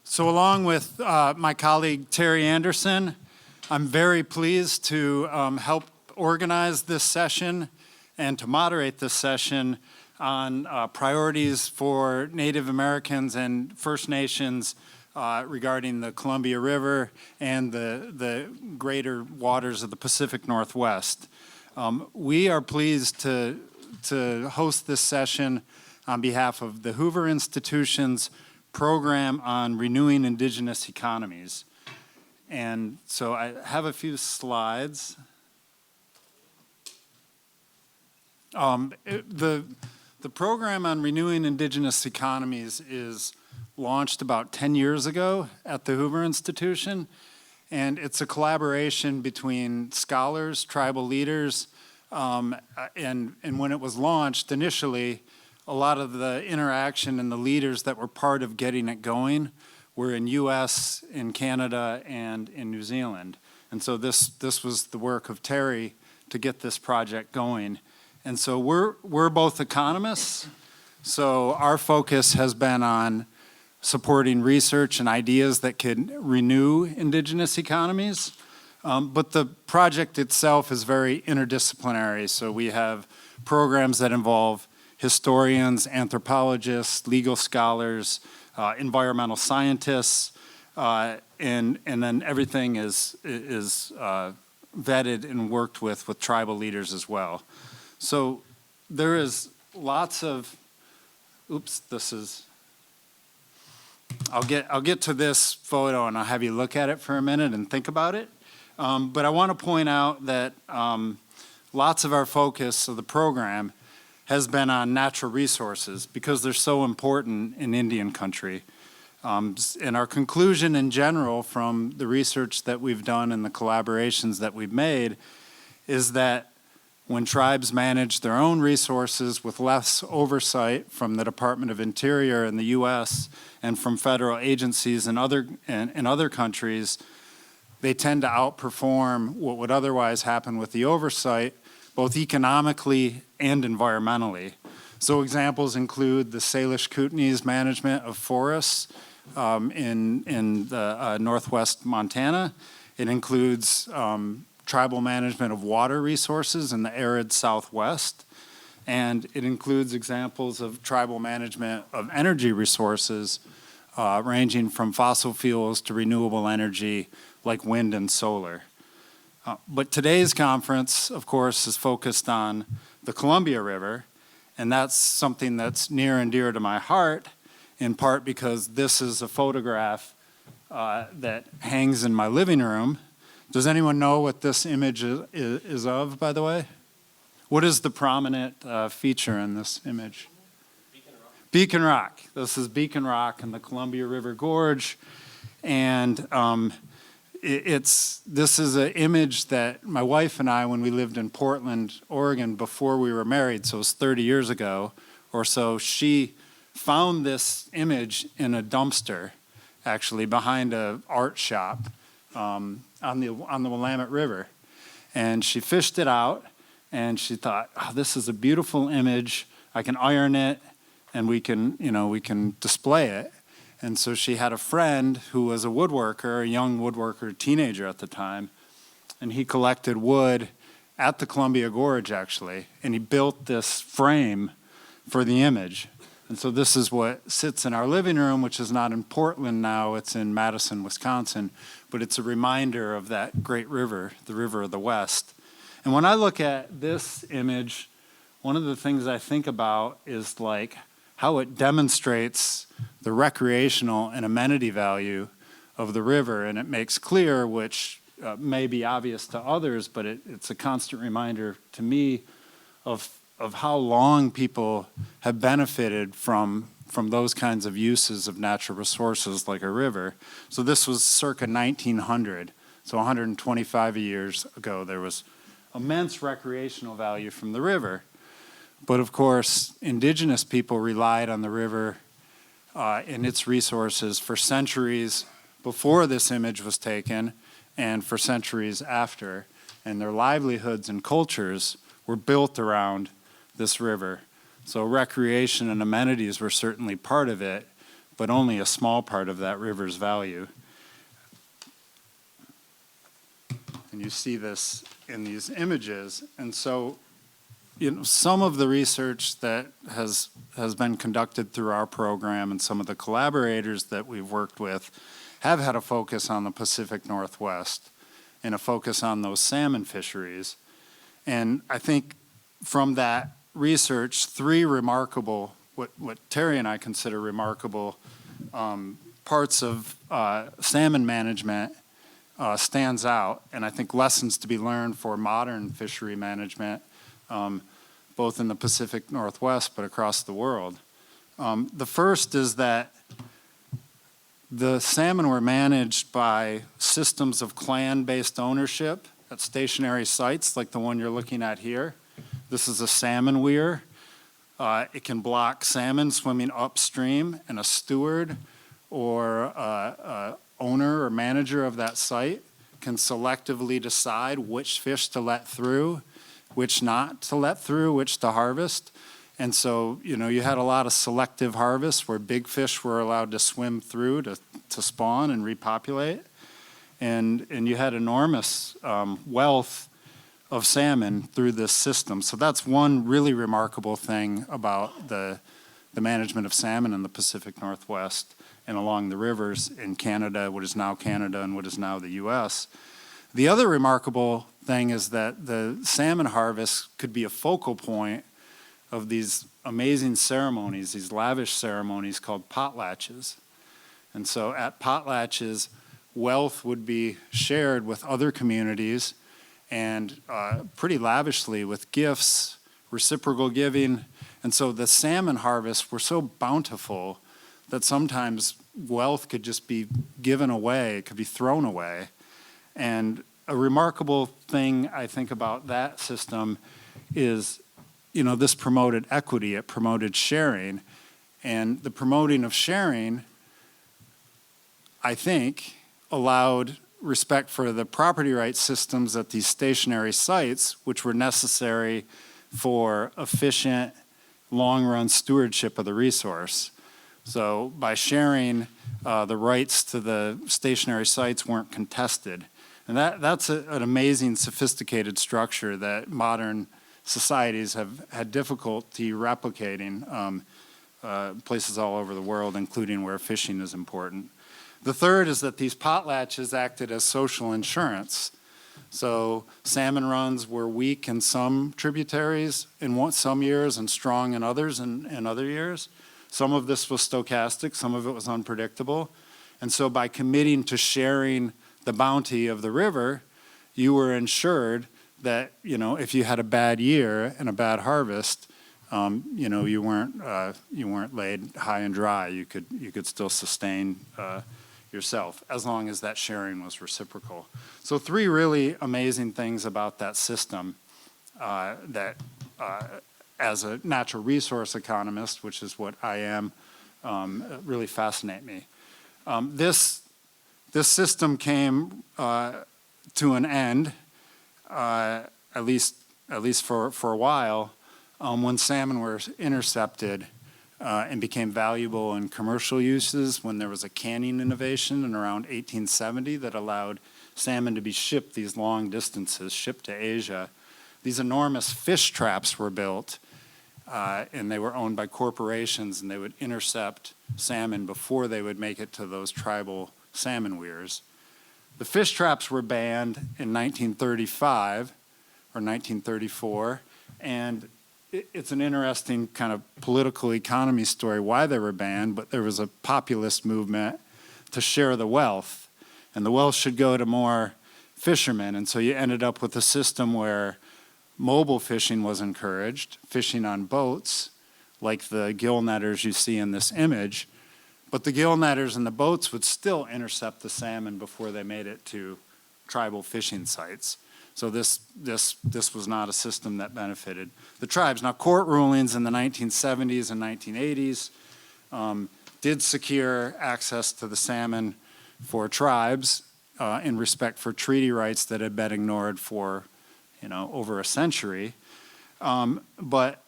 So along with my colleague Terry Anderson, I'm very pleased to help organize this session and to moderate this session on priorities for Native Americans and First Nations regarding the Columbia River and the greater waters of the Pacific Northwest. We are pleased to host this session on behalf of the Hoover Institution's program on renewing indigenous economies. And so I have a few slides. The program on renewing indigenous economies is launched about 10 years ago at the Hoover Institution, and it's a collaboration between scholars, tribal leaders, and when it was launched initially, a lot of the interaction and the leaders that were part of getting it going were in US, in Canada, and in New Zealand. And so this was the work of Terry to get this project going. And so we're both economists, so our focus has been on supporting research and ideas that could renew indigenous economies. But the project itself is very interdisciplinary, so we have programs that involve historians, anthropologists, legal scholars, environmental scientists, and then everything is vetted and worked with tribal leaders as well. So there is lots of, I'll get to this photo and I'll have you look at it for a minute and think about it. But I want to point out that lots of our focus of the program has been on natural resources because they're so important in Indian country. And our conclusion in general from the research that we've done and the collaborations that we've made is that when tribes manage their own resources with less oversight from the Department of Interior in the US and from federal agencies in other countries, they tend to outperform what would otherwise happen with the oversight, both economically and environmentally. So examples include the Salish Kootenays management of forests in the northwest Montana. It includes tribal management of water resources in the arid southwest. And it includes examples of tribal management of energy resources ranging from fossil fuels to renewable energy like wind and solar. But today's conference, of course, is focused on the Columbia River, and that's something that's near and dear to my heart, in part because this is a photograph that hangs in my living room. Does anyone know what this image is of, by the way? What is the prominent feature in this image? Beacon Rock. Beacon Rock. This is Beacon Rock in the Columbia River Gorge, and this is an image that my wife and I, when we lived in Portland, Oregon, before we were married, so it was 30 years ago or so, she found this image in a dumpster, actually, behind an art shop on the Willamette River. And she fished it out, and she thought, oh, this is a beautiful image. I can iron it, and we can display it. And so she had a friend who was a woodworker, a young woodworker, teenager at the time, and he collected wood at the Columbia Gorge, actually, and he built this frame for the image. And so this is what sits in our living room, which is not in Portland now, it's in Madison, Wisconsin, but it's a reminder of that great river, the River of the West. And when I look at this image, one of the things I think about is like how it demonstrates the recreational and amenity value of the river, and it makes clear, which may be obvious to others, but it's a constant reminder to me of how long people have benefited from those kinds of uses of natural resources like a river. So this was circa 1900, so 125 years ago. There was immense recreational value from the river. But of course, indigenous people relied on the river and its resources for centuries before this image was taken and for centuries after. And their livelihoods and cultures were built around this river. So recreation and amenities were certainly part of it, but only a small part of that river's value. And you see this in these images. And so, some of the research that has been conducted through our program and some of the collaborators that we've worked with have had a focus on the Pacific Northwest and a focus on those salmon fisheries. And I think from that research, three remarkable, what Terry and I consider remarkable parts of salmon management stands out, and I think lessons to be learned for modern fishery management, both in the Pacific Northwest but across the world. The first is that the salmon were managed by systems of clan-based ownership at stationary sites like the one you're looking at here. This is a salmon weir. It can block salmon swimming upstream, and a steward or owner or manager of that site can selectively decide which fish to let through, which not to let through, which to harvest. And so, you had a lot of selective harvests where big fish were allowed to swim through to spawn and repopulate. And you had enormous wealth of salmon through this system. So that's one really remarkable thing about the management of salmon in the Pacific Northwest and along the rivers in Canada, what is now Canada and what is now the US. The other remarkable thing is that the salmon harvest could be a focal point of these amazing ceremonies, these lavish ceremonies called potlatches. And so at potlatches, wealth would be shared with other communities and pretty lavishly with gifts, reciprocal giving. And so the salmon harvests were so bountiful that sometimes wealth could just be given away, it could be thrown away. And a remarkable thing I think about that system is, this promoted equity, it promoted sharing. And the promoting of sharing, I think, allowed respect for the property rights systems at these stationary sites, which were necessary for efficient, long-run stewardship of the resource. So by sharing, the rights to the stationary sites weren't contested. And that's an amazing, sophisticated structure that modern societies have had difficulty replicating, places all over the world, including where fishing is important. The third is that these potlatches acted as social insurance. So salmon runs were weak in some tributaries in some years and strong in others in other years. Some of this was stochastic, some of it was unpredictable. And so by committing to sharing the bounty of the river, you were insured that, if you had a bad year and a bad harvest, you weren't laid high and dry. You could still sustain yourself as long as that sharing was reciprocal. So three really amazing things about that system that as a natural resource economist, which is what I am, really fascinate me. This system came to an end, at least for a while, when salmon were intercepted and became valuable in commercial uses, when there was a canning innovation in around 1870 that allowed salmon to be shipped these long distances, shipped to Asia. These enormous fish traps were built, and they were owned by corporations, and they would intercept salmon before they would make it to those tribal salmon weirs. The fish traps were banned in 1935 or 1934, and it's an interesting kind of political economy story why they were banned, but there was a populist movement to share the wealth, and the wealth should go to more fishermen, and so you ended up with a system where mobile fishing was encouraged, fishing on boats, like the gill netters you see in this image, but the gill netters and the boats would still intercept the salmon before they made it to tribal fishing sites. So this was not a system that benefited the tribes. Now, court rulings in the 1970s and 1980s did secure access to the salmon for tribes in respect for treaty rights that had been ignored for, over a century. But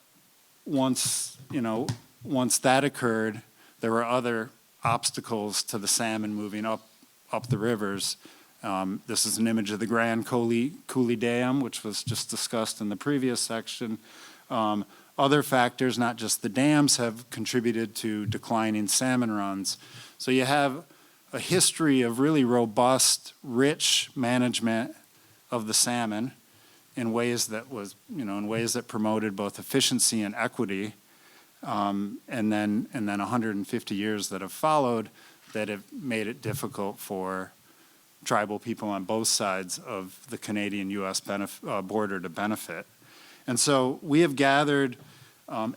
once that occurred, there were other obstacles to the salmon moving up the rivers. This is an image of the Grand Coulee Dam, which was just discussed in the previous section. Other factors, not just the dams, have contributed to declining salmon runs. So you have a history of really robust, rich management of the salmon in ways that promoted both efficiency and equity, and then 150 years that have followed that have made it difficult for tribal people on both sides of the Canadian-U.S. border to benefit. And so we have gathered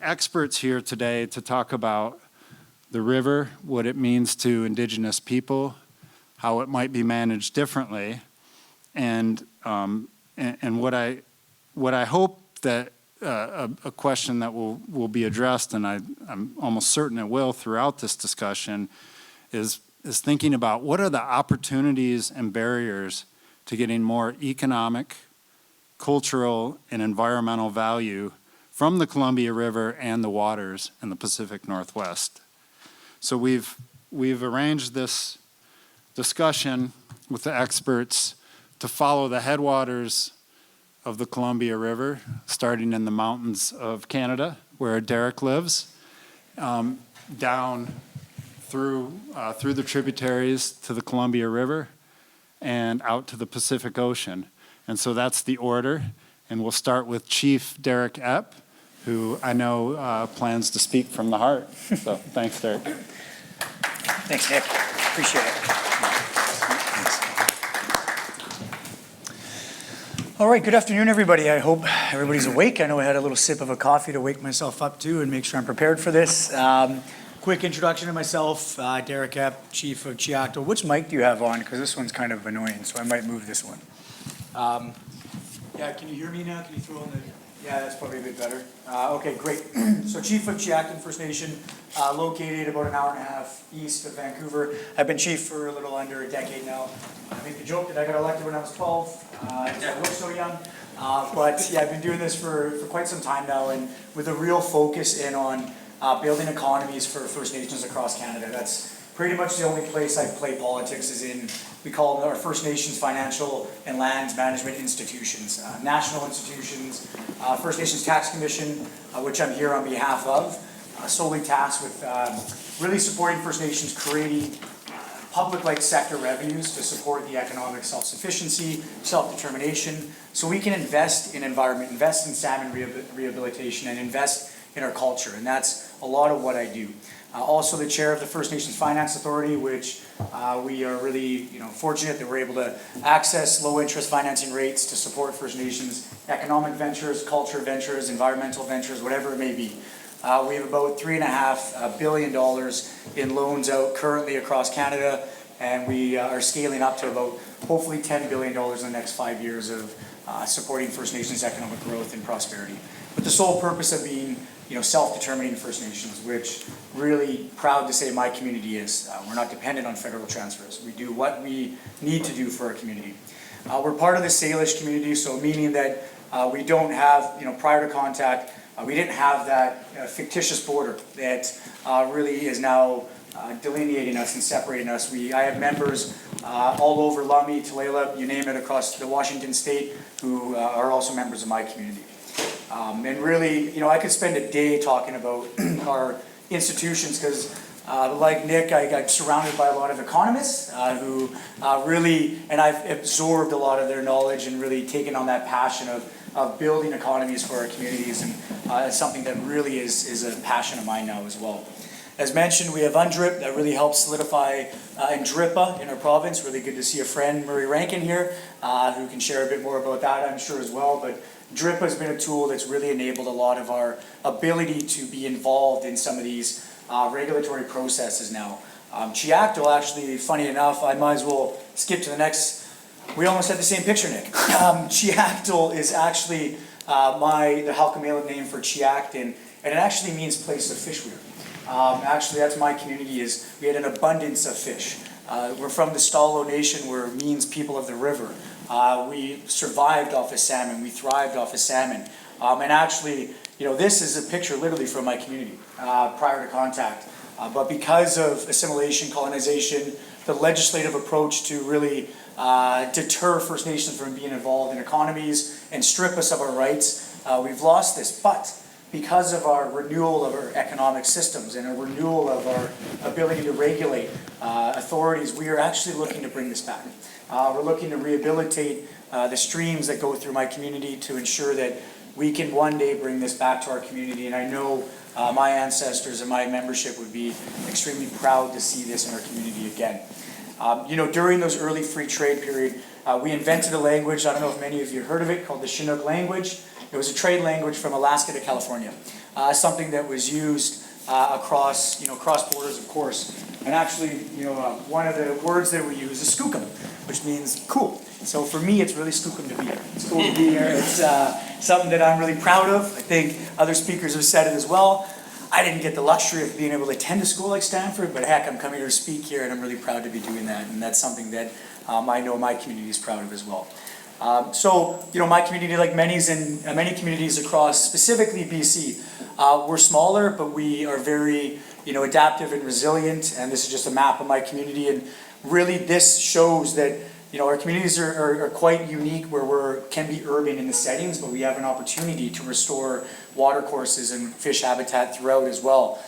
experts here today to talk about the river, what it means to Indigenous people, how it might be managed differently, and what I hope that a question that will be addressed, and I'm almost certain it will throughout this discussion, is thinking about what are the opportunities and barriers to getting more economic, cultural, and environmental value from the Columbia River and the waters in the Pacific Northwest. So we've arranged this discussion with the experts to follow the headwaters of the Columbia River, starting in the mountains of Canada, where Derek lives, down through the tributaries to the Columbia River and out to the Pacific Ocean. And so that's the order. And we'll start with Chief Derek Epp, who I know plans to speak from the heart. So thanks, Derek. Thanks, Nick. Appreciate it. All right, good afternoon, everybody. I hope everybody's awake. I know I had a little sip of a coffee to wake myself up to and make sure I'm prepared for this. Quick introduction to myself, Derek Epp, Chief of Tzeachten. Which mic do you have on? Because this one's kind of annoying, so I might move this one. Yeah, can you hear me now? Can you throw on the... Yeah, that's probably a bit better. Okay, great. So Chief of Tzeachten First Nation, located about an hour and a half east of Vancouver. I've been chief for a little under a decade now. I make the joke that I got elected when I was 12. I look so young. But yeah, I've been doing this for quite some time now, and with a real focus in on building economies for First Nations across Canada. That's pretty much the only place I play politics is in, we call them our First Nations financial and lands management institutions, national institutions, First Nations Tax Commission, which I'm here on behalf of, solely tasked with really supporting First Nations creating public-like sector revenues to support the economic self-sufficiency, self-determination, so we can invest in environment, invest in salmon rehabilitation, and invest in our culture, and that's a lot of what I do. Also the chair of the First Nations Finance Authority, which we are really fortunate that we're able to access low-interest financing rates to support First Nations economic ventures, culture ventures, environmental ventures, whatever it may be. We have about $3.5 billion in loans out currently across Canada, and we are scaling up to about hopefully $10 billion in the next 5 years of supporting First Nations economic growth and prosperity. With the sole purpose of being self-determining First Nations, which really proud to say my community is. We're not dependent on federal transfers. We do what we need to do for our community. We're part of the Salish community, so meaning that we don't have, prior to contact, we didn't have that fictitious border that really is now delineating us and separating us. I have members all over Lummi, Tulalip, you name it, across the Washington state who are also members of my community. And really, I could spend a day talking about our institutions because, like Nick, I got surrounded by a lot of economists who really, and I've absorbed a lot of their knowledge and really taken on that passion of building economies for our communities, and it's something that really is a passion of mine now as well. As mentioned, we have UNDRIP that really helps solidify NDRIPA in our province. Really good to see a friend, Murray Rankin, here, who can share a bit more about that, I'm sure, as well. But DRIPA has been a tool that's really enabled a lot of our ability to be involved in some of these regulatory processes now. Tzeachten, actually, funny enough, I might as well skip to the next. We almost had the same picture, Nick. Tzeachten is actually the Halkomelem name for Tzeachten, and it actually means place of fish weir. Actually, that's my community. We had an abundance of fish. We're from the Stalo Nation, where it means people of the river. We survived off of salmon. We thrived off of salmon. And actually, this is a picture literally from my community prior to contact. But because of assimilation, colonization, the legislative approach to really deter First Nations from being involved in economies and strip us of our rights, we've lost this. But because of our renewal of our economic systems and a renewal of our ability to regulate authorities, we are actually looking to bring this back. We're looking to rehabilitate the streams that go through my community to ensure that we can one day bring this back to our community. And I know my ancestors and my membership would be extremely proud to see this in our community again. During those early free trade period, we invented a language, I don't know if many of you heard of it, called the Chinook language. It was a trade language from Alaska to California, something that was used across borders, of course. And actually, one of the words that we use is skookum, which means cool. So for me, it's really skookum to be here. It's cool to be here. It's something that I'm really proud of. I think other speakers have said it as well. I didn't get the luxury of being able to attend a school like Stanford, but heck, I'm coming here to speak here, and I'm really proud to be doing that. And that's something that I know my community is proud of as well. My community, like many communities across, specifically BC, we're smaller, but we are very, adaptive and resilient. And this is just a map of my community. And really, this shows that, our communities are quite unique, where we can be urban in the settings, but we have an opportunity to restore water courses and fish habitat throughout as well.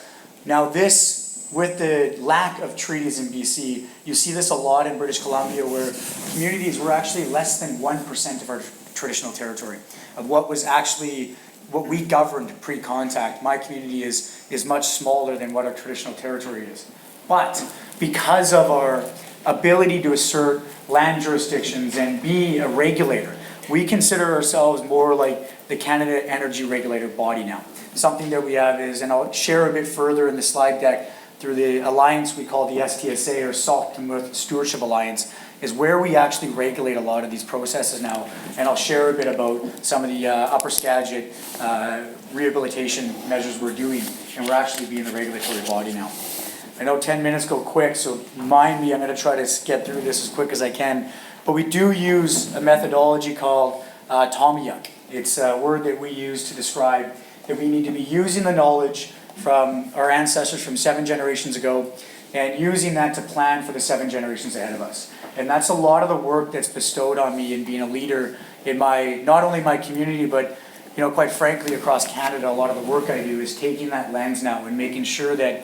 Now, this, with the lack of treaties in BC, you see this a lot in British Columbia, where communities were actually less than 1% of our traditional territory, of what we governed pre-contact. My community is much smaller than what our traditional territory is. But because of our ability to assert land jurisdictions and be a regulator, we consider ourselves more like the Canada Energy Regulator body now. Something that we have is, and I'll share a bit further in the slide deck, through the alliance we call the STSA, or Salt Smooth Stewardship Alliance, is where we actually regulate a lot of these processes now. And I'll share a bit about some of the Upper Skagit rehabilitation measures we're doing, and we're actually being the regulatory body now. I know 10 minutes go quick, so mind me, I'm going to try to get through this as quick as I can. But we do use a methodology called Tomiyuk. It's a word that we use to describe that we need to be using the knowledge from our ancestors from 7 generations ago and using that to plan for the 7 generations ahead of us. And that's a lot of the work that's bestowed on me in being a leader in not only my community, but quite frankly across Canada. A lot of the work I do is taking that lens now and making sure that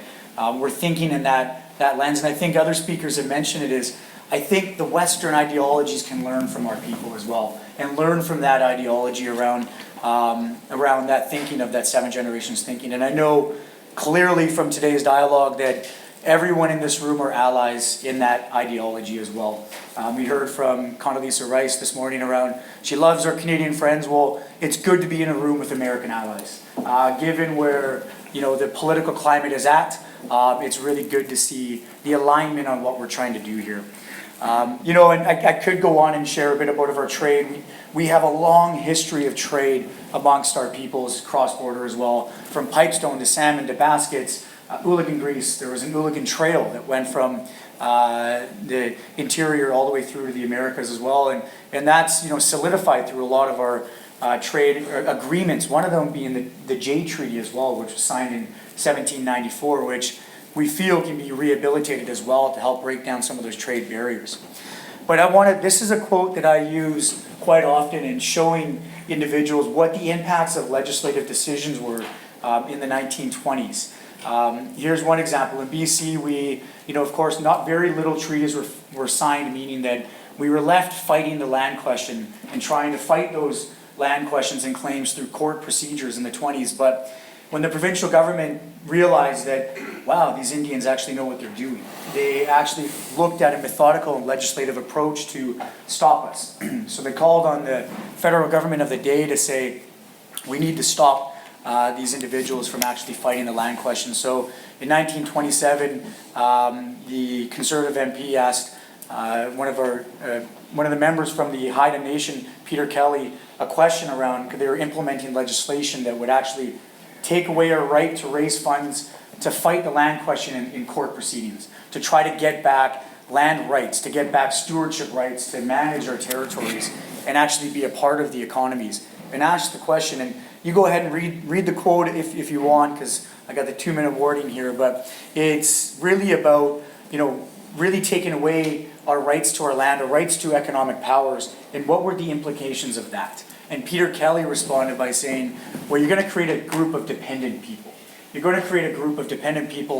we're thinking in that lens. And I think other speakers have mentioned it, I think the Western ideologies can learn from our people as well, and learn from that ideology around that thinking of that 7 generations thinking. And I know clearly from today's dialogue that everyone in this room are allies in that ideology as well. We heard from Condoleezza Rice this morning around, she loves our Canadian friends. Well, it's good to be in a room with American allies. Given where the political climate is at, it's really good to see the alignment on what we're trying to do here. And I could go on and share a bit about our trade. We have a long history of trade amongst our peoples cross-border as well, from pipestone to salmon to baskets, Ooligan grease. There was an Ooligan trail that went from the interior all the way through to the Americas as well, and that's solidified through a lot of our trade agreements. One of them being the Jay Treaty as well, which was signed in 1794, which we feel can be rehabilitated as well to help break down some of those trade barriers. But this is a quote that I use quite often in showing individuals what the impacts of legislative decisions were in the 1920s. Here's one example. In BC, we, of course, not very little treaties were signed, meaning that we were left fighting the land question and trying to fight those land questions and claims through court procedures in the 20s. But when the provincial government realized that, wow, these Indians actually know what they're doing, they actually looked at a methodical and legislative approach to stop us. So they called on the federal government of the day to say, we need to stop these individuals from actually fighting the land question. So in 1927, the Conservative MP asked one of the members from the Haida Nation, Peter Kelly, a question around, because they were implementing legislation that would actually take away our right to raise funds to fight the land question in court proceedings, to try to get back land rights, to get back stewardship rights, to manage our territories, and actually be a part of the economies. And ask the question, and you go ahead and read the quote if you want, because I got the 2-minute warning here, but it's really about, really taking away our rights to our land, our rights to economic powers, and what were the implications of that? And Peter Kelly responded by saying, well, you're going to create a group of dependent people. You're going to create a group of dependent people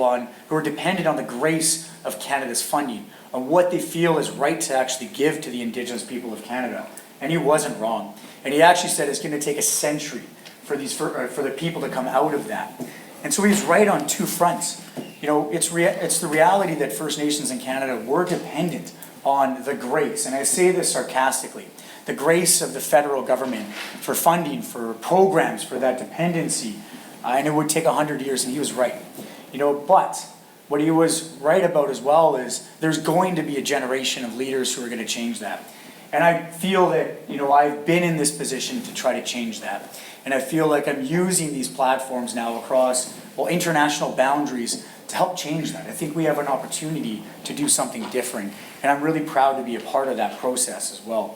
who are dependent on the grace of Canada's funding, on what they feel is right to actually give to the Indigenous people of Canada. And he wasn't wrong. And he actually said it's going to take a century for the people to come out of that. And so he's right on two fronts. It's the reality that First Nations in Canada were dependent on the grace, and I say this sarcastically, the grace of the federal government for funding, for programs, for that dependency, and it would take 100 years, and he was right. But what he was right about as well is there's going to be a generation of leaders who are going to change that. And I feel that, I've been in this position to try to change that. And I feel like I'm using these platforms now across, international boundaries to help change that. I think we have an opportunity to do something different. And I'm really proud to be a part of that process as well.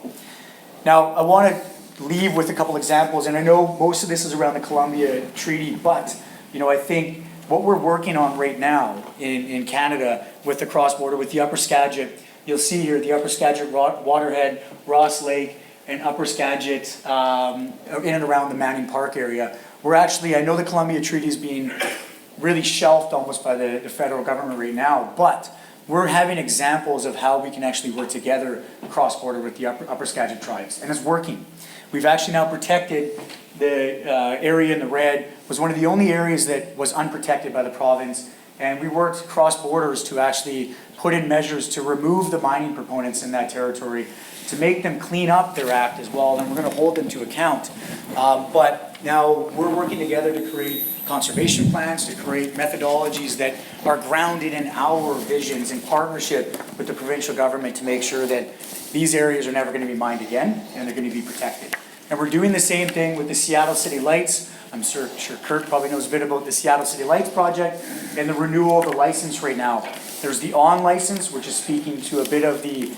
Now, I want to leave with a couple examples. And I know most of this is around the Columbia Treaty, but, I think what we're working on right now in Canada with the cross-border, with the Upper Skagit, you'll see here the Upper Skagit Waterhead, Ross Lake, and Upper Skagit in and around the Manning Park area. We're actually, I know the Columbia Treaty is being really shelved almost by the federal government right now, but we're having examples of how we can actually work together cross-border with the Upper Skagit tribes, and it's working. We've actually now protected the area in the red, was one of the only areas that was unprotected by the province, and we worked cross borders to actually put in measures to remove the mining proponents in that territory, to make them clean up their act as well, and we're going to hold them to account. But now we're working together to create conservation plans, to create methodologies that are grounded in our visions in partnership with the provincial government to make sure that these areas are never going to be mined again and they're going to be protected. And we're doing the same thing with the Seattle City Lights. I'm sure Kurt probably knows a bit about the Seattle City Lights project and the renewal of the license right now. There's the on license, which is speaking to a bit of the,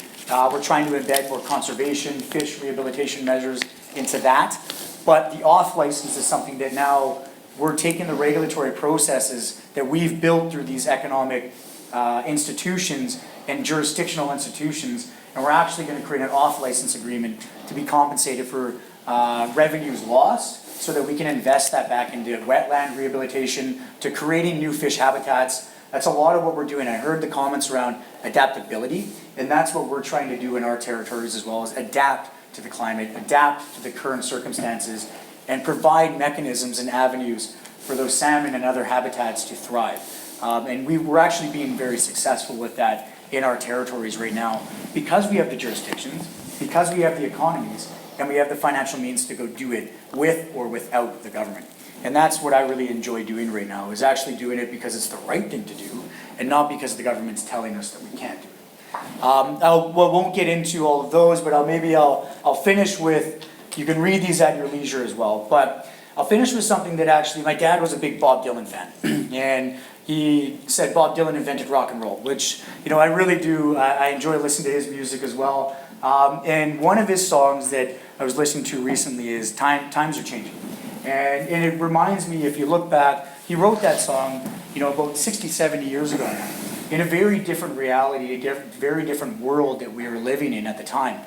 we're trying to embed more conservation, fish rehabilitation measures into that. But the off license is something that now we're taking the regulatory processes that we've built through these economic institutions and jurisdictional institutions, and we're actually going to create an off license agreement to be compensated for revenues lost, so that we can invest that back into wetland rehabilitation, to creating new fish habitats. That's a lot of what we're doing. I heard the comments around adaptability, and that's what we're trying to do in our territories as well, is adapt to the climate, adapt to the current circumstances, and provide mechanisms and avenues for those salmon and other habitats to thrive. And we're actually being very successful with that in our territories right now, because we have the jurisdictions, because we have the economies, and we have the financial means to go do it with or without the government. And that's what I really enjoy doing right now, is actually doing it because it's the right thing to do, and not because the government's telling us that we can't do it. Won't get into all of those, but I'll finish with, you can read these at your leisure as well, but I'll finish with something that actually, my dad was a big Bob Dylan fan, and he said Bob Dylan invented rock and roll, which, I really do, I enjoy listening to his music as well. And one of his songs that I was listening to recently is Times Are Changing. And it reminds me, if you look back, he wrote that song, about 60, 70 years ago now, in a very different reality, a very different world that we were living in at the time.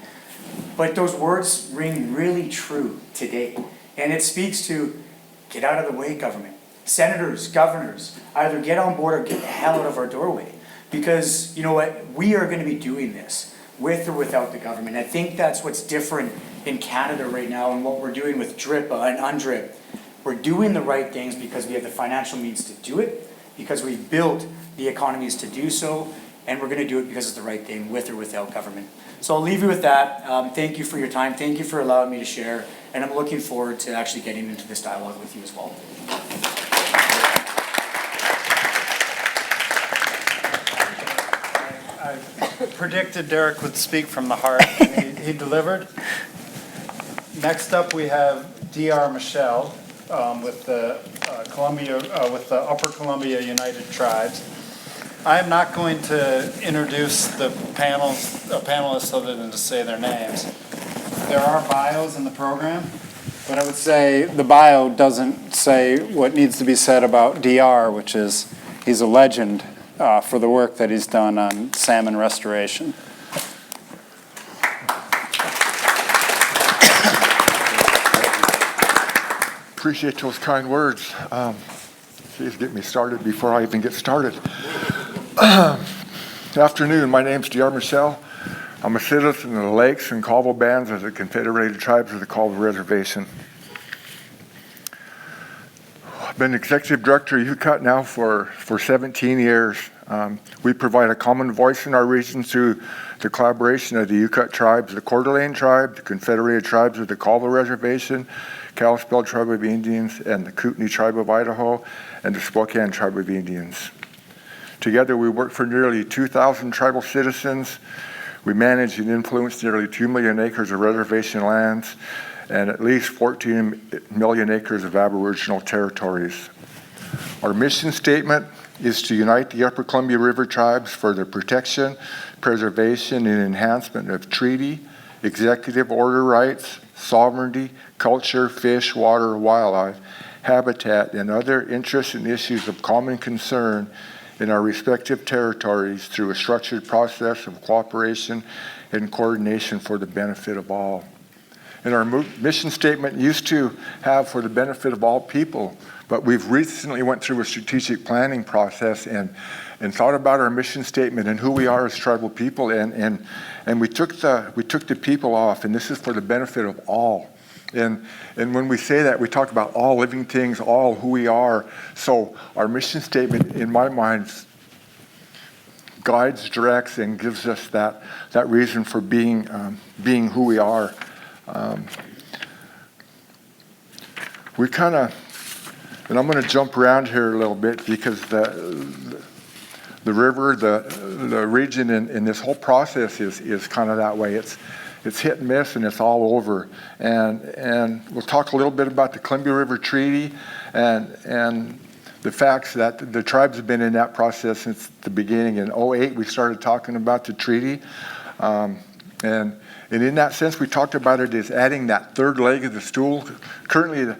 But those words ring really true today. And it speaks to, get out of the way, government. Senators, governors, either get on board or get the hell out of our doorway. Because, you know what, we are going to be doing this with or without the government. I think that's what's different in Canada right now, and what we're doing with DRIP and UNDRIP. We're doing the right things because we have the financial means to do it, because we've built the economies to do so, and we're going to do it because it's the right thing, with or without government. So I'll leave you with that. Thank you for your time. Thank you for allowing me to share, and I'm looking forward to actually getting into this dialogue with you as well. I predicted Derek would speak from the heart, and he delivered. Next up, we have Dr. Michel with the Upper Columbia United Tribes. I am not going to introduce the panelists other than to say their names. There are bios in the program, But I would say the bio doesn't say what needs to be said about DR, which is he's a legend for the work that he's done on salmon restoration. Appreciate those kind words. Please get me started before I even get started. Good afternoon. My name's Michel. I'm a citizen of the Lakes and Colville Bands of the Confederated Tribes of the Colville Reservation. I've been executive director of UCUT now for 17 years. We provide a common voice in our region through the collaboration of the UCUT tribes, the Coeur d'Alene tribe, the Confederated Tribes of the Colville Reservation, Kalispel Tribe of Indians, and the Kootenai Tribe of Idaho, and the Spokane Tribe of Indians. Together, we work for nearly 2,000 tribal citizens. We manage and influence nearly 2 million acres of reservation lands and at least 14 million acres of Aboriginal territories. Our mission statement is to unite the Upper Columbia River tribes for the protection, preservation, and enhancement of treaty, executive order rights, sovereignty, culture, fish, water, wildlife, habitat, and other interests and issues of common concern in our respective territories through a structured process of cooperation and coordination for the benefit of all. And our mission statement used to have for the benefit of all people, but we've recently went through a strategic planning process and thought about our mission statement and who we are as tribal people, and we took the people off, and this is for the benefit of all. And when we say that, we talk about all living things, all who we are. So our mission statement, in my mind, guides, directs, and gives us that reason for being who we are. We kind of, and I'm going to jump around here a little bit because the river, the region, in this whole process is kind of that way. It's hit and miss, and it's all over. And we'll talk a little bit about the Columbia River Treaty and the facts that the tribes have been in that process since the beginning. In 2008, we started talking about the treaty. And in that sense, we talked about it as adding that third leg of the stool. Currently,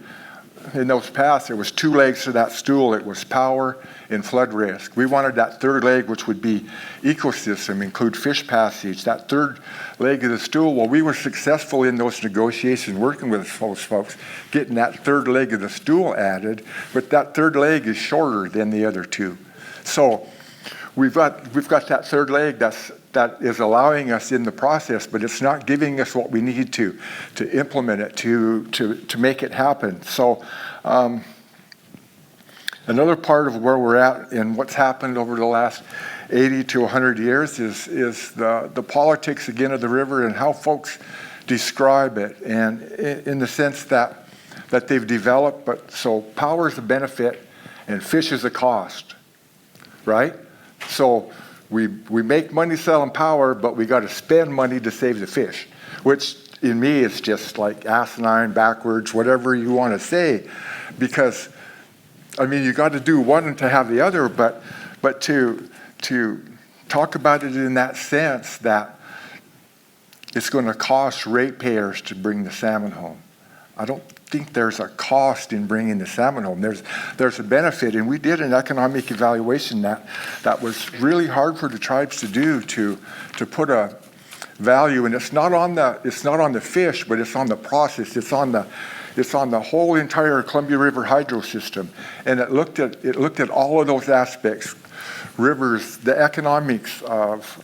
in those past, there was two legs to that stool. It was power and flood risk. We wanted that third leg, which would be ecosystem, include fish passage, that third leg of the stool. Well, we were successful in those negotiations, working with those folks, getting that third leg of the stool added, but that third leg is shorter than the other two. So we've got that third leg that is allowing us in the process, but it's not giving us what we need to implement it, to make it happen. So another part of where we're at and what's happened over the last 80 to 100 years is the politics, again, of the river and how folks describe it, and in the sense that they've developed, but so power is a benefit and fish is a cost, right? So we make money selling power, but we got to spend money to save the fish, which in me is just like asinine, backwards, whatever you want to say, because I mean, you got to do one to have the other, but to talk about it in that sense that it's going to cost ratepayers to bring the salmon home. I don't think there's a cost in bringing the salmon home. There's a benefit, and we did an economic evaluation that was really hard for the tribes to do, to put a value, and it's not on the fish, but it's on the process. It's on the whole entire Columbia River hydro system, and it looked at all of those aspects, rivers, the economics of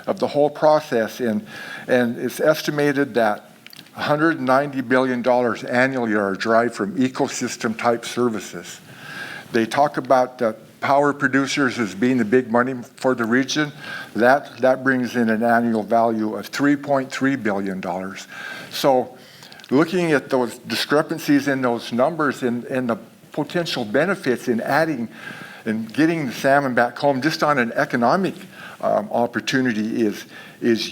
the whole process, and it's estimated that $190 billion annually are derived from ecosystem type services. They talk about the power producers as being the big money for the region. That brings in an annual value of $3.3 billion. So looking at those discrepancies in those numbers and the potential benefits in adding and getting the salmon back home just on an economic opportunity is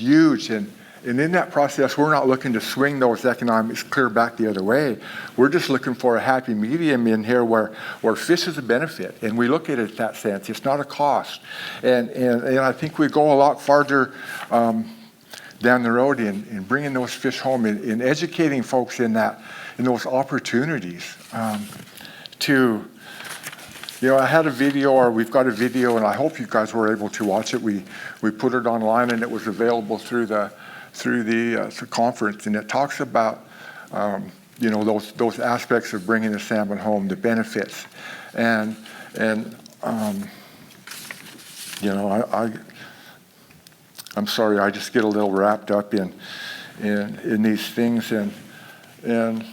huge. And in that process, we're not looking to swing those economics clear back the other way. We're just looking for a happy medium in here where fish is a benefit, and we look at it in that sense. It's not a cost. And I think we go a lot farther down the road in bringing those fish home, in educating folks in those opportunities to, I had a video, or we've got a video, and I hope you guys were able to watch it. We put it online, and it was available through the conference, and it talks about those aspects of bringing the salmon home, the benefits, and I'm sorry, I just get a little wrapped up in these things, and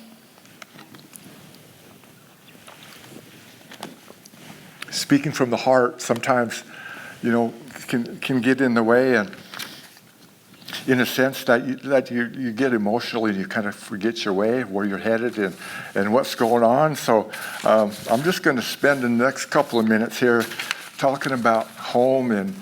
speaking from the heart sometimes, can get in the way, and in a sense that you get emotional and you kind of forget your way, where you're headed, and what's going on. So I'm just going to spend the next couple of minutes here talking about home and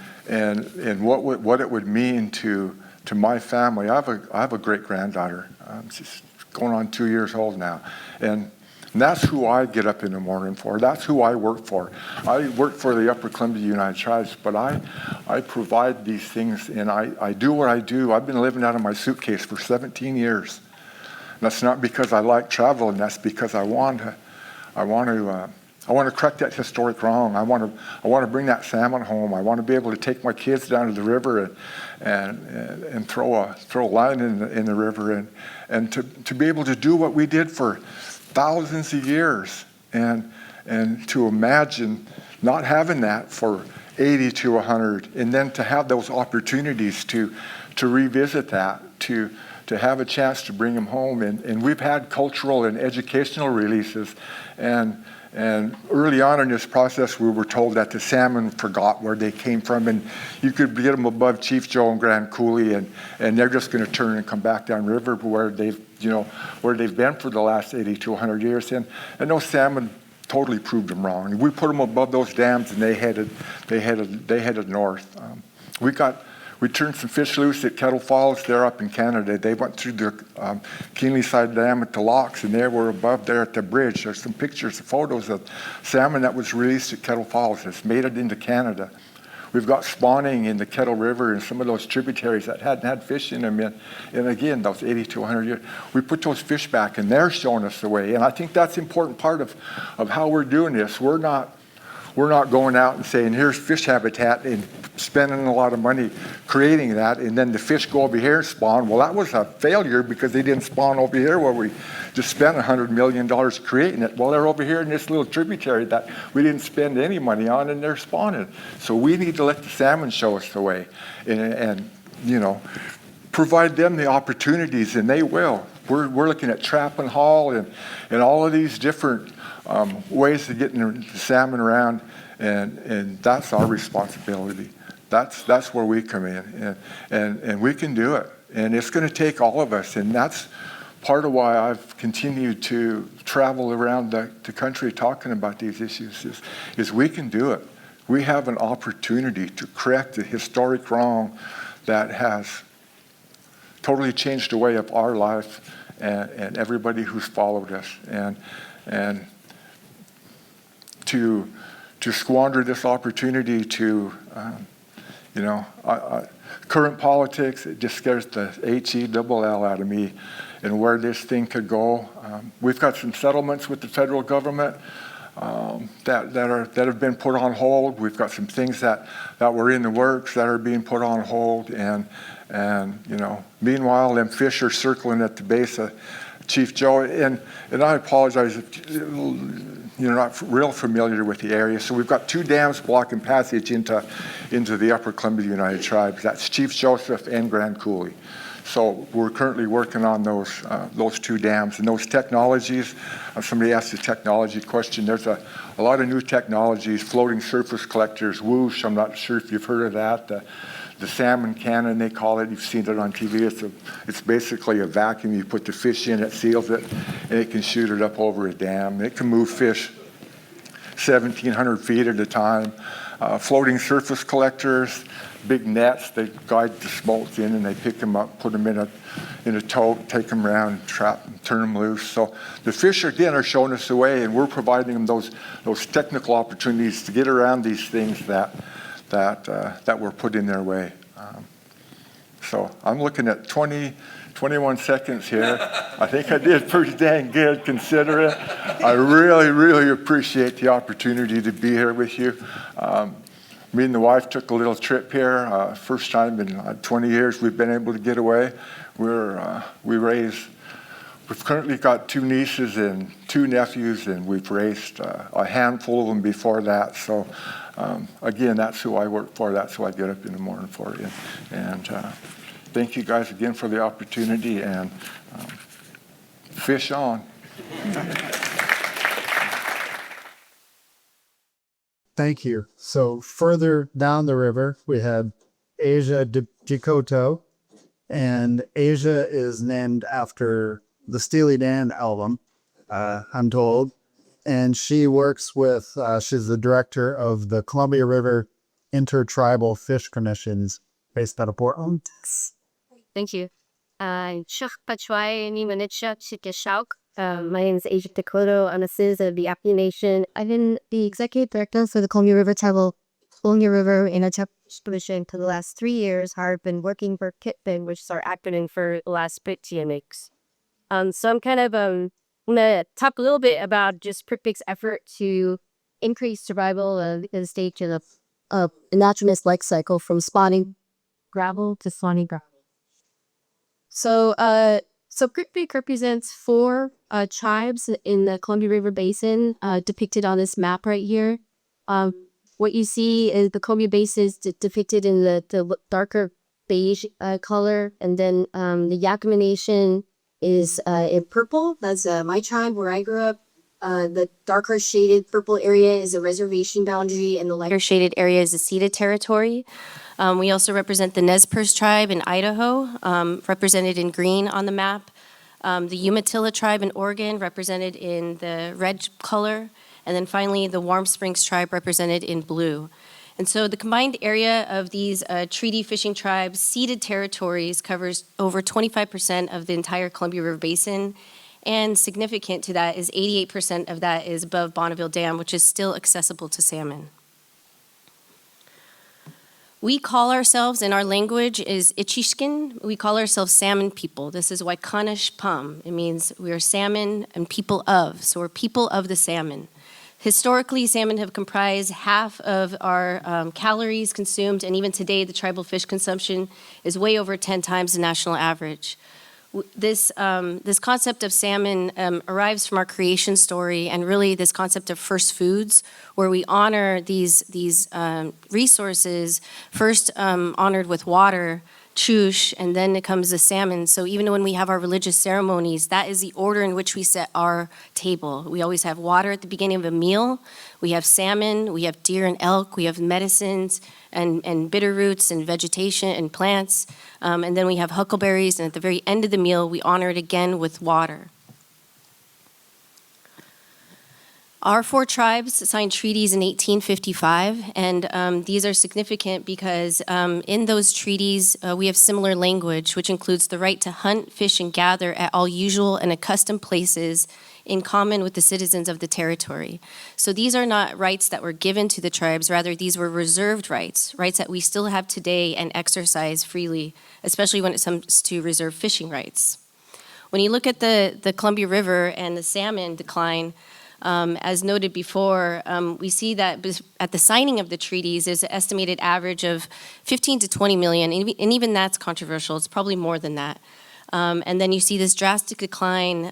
what it would mean to my family. I have a great granddaughter. She's going on 2 years old now, and that's who I get up in the morning for. That's who I work for. I work for the Upper Columbia United Tribes, but I provide these things, and I do what I do. I've been living out of my suitcase for 17 years. That's not because I like traveling. That's because I want to correct that historic wrong. I want to bring that salmon home. I want to be able to take my kids down to the river and throw a line in the river, and to be able to do what we did for thousands of years, and to imagine not having that for 80 to 100, and then to have those opportunities to revisit that, to have a chance to bring them home. And we've had cultural and educational releases, and early on in this process, we were told that the salmon forgot where they came from, and you could get them above Chief Joe and Grand Coulee, and they're just going to turn and come back downriver where they've been for the last 80 to 100 years. And those salmon totally proved them wrong. We put them above those dams, and they headed north. We turned some fish loose at Kettle Falls there up in Canada. They went through the Keenly Side Dam at the locks, and they were above there at the bridge. There's some pictures and photos of salmon that was released at Kettle Falls that's made it into Canada. We've got spawning in the Kettle River and some of those tributaries that hadn't had fish in them in again, those 80 to 100 years. We put those fish back, and they're showing us the way. And I think that's an important part of how we're doing this. We're not going out and saying, here's fish habitat, and spending a lot of money creating that, and then the fish go over here and spawn. Well, that was a failure because they didn't spawn over here where we just spent $100 million creating it. Well, they're over here in this little tributary that we didn't spend any money on, and they're spawning. So we need to let the salmon show us the way, and provide them the opportunities, and they will. We're looking at trap and haul and all of these different ways of getting the salmon around, and that's our responsibility. That's where we come in, and we can do it. And it's going to take all of us, and that's part of why I've continued to travel around the country talking about these issues, is we can do it. We have an opportunity to correct the historic wrong that has totally changed the way of our life and everybody who's followed us. And to squander this opportunity to, current politics, it just scares the H-E-double-L out of me, and where this thing could go. We've got some settlements with the federal government that have been put on hold. We've got some things that were in the works that are being put on hold, and meanwhile, them fish are circling at the base of Chief Joe, and I apologize if you're not real familiar with the area. So we've got two dams blocking passage into the Upper Columbia United Tribes. That's Chief Joseph and Grand Coulee. So we're currently working on those two dams and those technologies. Somebody asked a technology question. There's a lot of new technologies, floating surface collectors, whoosh. I'm not sure if you've heard of that. The salmon cannon, they call it. You've seen it on TV. It's basically a vacuum. You put the fish in, it seals it, and it can shoot it up over a dam. It can move fish 1,700 feet at a time. Floating surface collectors, big nets. They guide the smolts in, and they pick them up, put them in a tote, take them around, trap them, turn them loose. So the fish again are showing us the way, and we're providing them those technical opportunities to get around these things that were put in their way. So I'm looking at 21 seconds here. I think I did pretty dang good considering. I really, really appreciate the opportunity to be here with you. Me and the wife took a little trip here. First time in 20 years we've been able to get away. We've currently got 2 nieces and 2 nephews, and we've raised a handful of them before that. So again, that's who I work for. That's who I get up in the morning for. And thank you guys again for the opportunity, and fish on. Thank you. So further down the river, we have Asia DeCoteau, and Asia is named after the Steely Dan album, I'm told. And she works with, she's the director of the Columbia River Intertribal Fish Commissions based out of Portland. Thank you. My name is Asia DeCoteau. I'm a citizen of the Apia Nation. I've been the executive director for the Columbia River Intertribal Commission for the last 3 years. I've been working for KITBIN, which is our acronym for the last 15 weeks. So I'm kind of going to talk a little bit about just PRIPIC's effort to increase survival of the stage in a naturalist life cycle from spawning gravel to spawning gravel. So PRIPIC represents 4 tribes in the Columbia River Basin, depicted on this map right here. What you see is the Columbia Basin is depicted in the darker beige color, and then the Yakima Nation is in purple. That's my tribe where I grew up. The darker shaded purple area is a reservation boundary, and the lighter shaded area is a ceded territory. We also represent the Nez Perce tribe in Idaho, represented in green on the map. The Umatilla tribe in Oregon, represented in the red color. And then finally, the Warm Springs tribe, represented in blue. And so the combined area of these treaty fishing tribes' ceded territories covers over 25% of the entire Columbia River Basin. And significant to that is 88% of that is above Bonneville Dam, which is still accessible to salmon. We call ourselves, in our language is Ichishkin, we call ourselves salmon people. This is Waikanish Pum. It means we are salmon and people of, so we're people of the salmon. Historically, salmon have comprised half of our calories consumed, and even today, the tribal fish consumption is way over 10 times the national average. This concept of salmon arrives from our creation story, and really this concept of first foods, where we honor these resources, first honored with water, chush, and then it comes the salmon. So even when we have our religious ceremonies, that is the order in which we set our table. We always have water at the beginning of a meal. We have salmon, we have deer and elk, we have medicines and bitter roots and vegetation and plants. And then we have huckleberries, and at the very end of the meal, we honor it again with water. Our 4 tribes signed treaties in 1855, and these are significant because in those treaties, we have similar language, which includes the right to hunt, fish, and gather at all usual and accustomed places in common with the citizens of the territory. So these are not rights that were given to the tribes, rather these were reserved rights, rights that we still have today and exercise freely, especially when it comes to reserved fishing rights. When you look at the Columbia River and the salmon decline, as noted before, we see that at the signing of the treaties, there's an estimated average of 15 to 20 million, and even that's controversial. It's probably more than that. And then you see this drastic decline,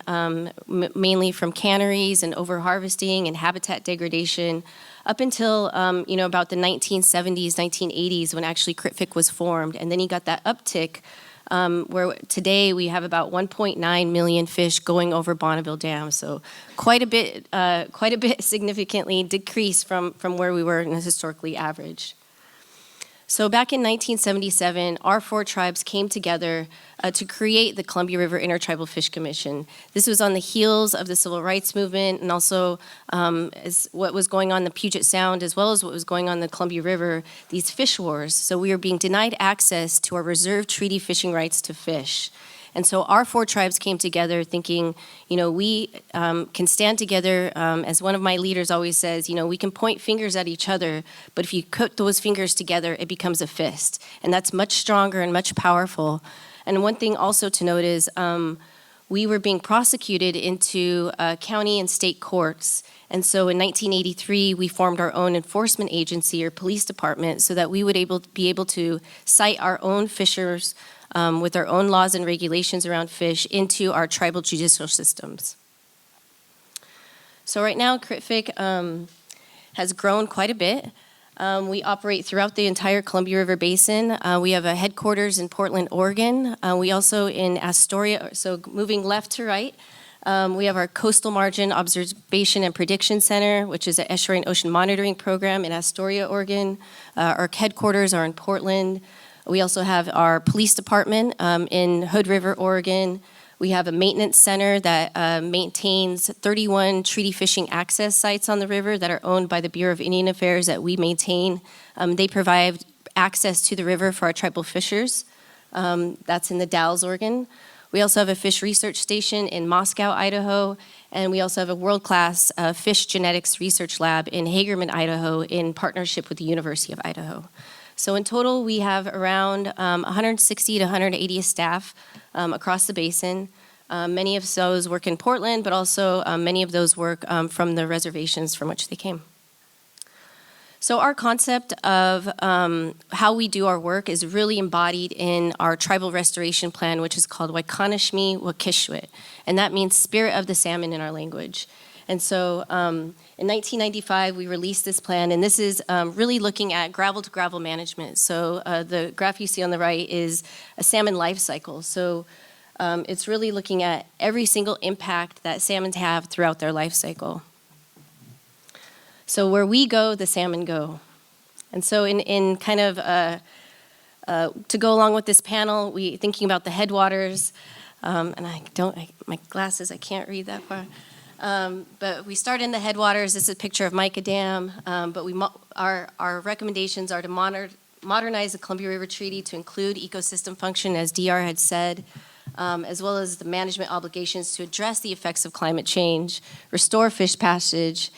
mainly from canneries and overharvesting and habitat degradation, up until about the 1970s, 1980s, when actually CRITFIC was formed. And then you got that uptick, where today we have about 1.9 million fish going over Bonneville Dam. So quite a bit significantly decreased from where we were in the historically average. So back in 1977, our 4 tribes came together to create the Columbia River Intertribal Fish Commission. This was on the heels of the Civil Rights Movement, and also as what was going on in the Puget Sound, as well as what was going on in the Columbia River, these fish wars. So we were being denied access to our reserved treaty fishing rights to fish. And so our 4 tribes came together thinking, we can stand together, as one of my leaders always says, we can point fingers at each other, but if you put those fingers together, it becomes a fist. And that's much stronger and much powerful. And one thing also to note is we were being prosecuted into county and state courts. And so in 1983, we formed our own enforcement agency or police department so that we would be able to cite our own fishers with our own laws and regulations around fish into our tribal judicial systems. So right now, CRITFIC has grown quite a bit. We operate throughout the entire Columbia River Basin. We have a headquarters in Portland, Oregon. We also in Astoria, so moving left to right, we have our Coastal Margin Observation and Prediction Center, which is an estuarine ocean monitoring program in Astoria, Oregon. Our headquarters are in Portland. We also have our police department in Hood River, Oregon. We have a maintenance center that maintains 31 treaty fishing access sites on the river that are owned by the Bureau of Indian Affairs that we maintain. They provide access to the river for our tribal fishers. That's in the Dalles, Oregon. We also have a fish research station in Moscow, Idaho, and we also have a world-class fish genetics research lab in Hagerman, Idaho, in partnership with the University of Idaho. So in total, we have around 160 to 180 staff across the basin. Many of those work in Portland, but also many of those work from the reservations from which they came. So our concept of how we do our work is really embodied in our tribal restoration plan, which is called Waikanashmi Wakishwit, and that means spirit of the salmon in our language. And so in 1995, we released this plan, and this is really looking at gravel-to-gravel management. So the graph you see on the right is a salmon life cycle. So it's really looking at every single impact that salmon have throughout their life cycle. So where we go, the salmon go. And so in kind of to go along with this panel, we thinking about the headwaters, and my glasses, I can't read that far. But we start in the headwaters. This is a picture of Mica Dam, but our recommendations are to modernize the Columbia River Treaty to include ecosystem function, as DR had said, as well as the management obligations to address the effects of climate change, restore fish passage,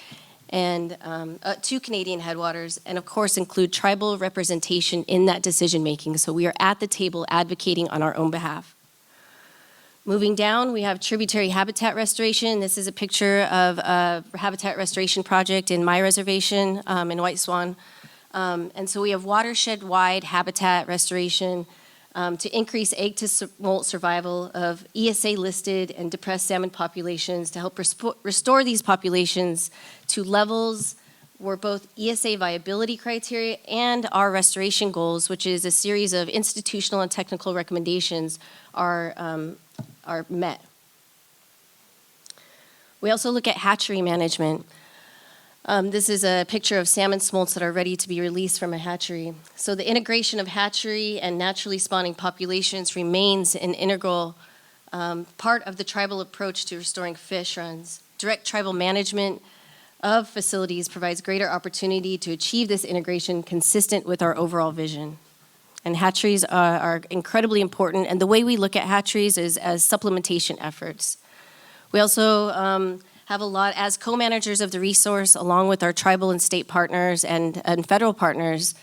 and to Canadian headwaters, and of course include tribal representation in that decision making. So we are at the table advocating on our own behalf. Moving down, we have tributary habitat restoration. This is a picture of a habitat restoration project in my reservation in White Swan. And so we have watershed-wide habitat restoration to increase egg-to-molt survival of ESA-listed and depressed salmon populations to help restore these populations to levels where both ESA viability criteria and our restoration goals, which is a series of institutional and technical recommendations, are met. We also look at hatchery management. This is a picture of salmon smolts that are ready to be released from a hatchery. So the integration of hatchery and naturally spawning populations remains an integral part of the tribal approach to restoring fish runs. Direct tribal management of facilities provides greater opportunity to achieve this integration consistent with our overall vision. And hatcheries are incredibly important, and the way we look at hatcheries is as supplementation efforts. We also have a lot, as co-managers of the resource, along with our tribal and state partners and federal partners,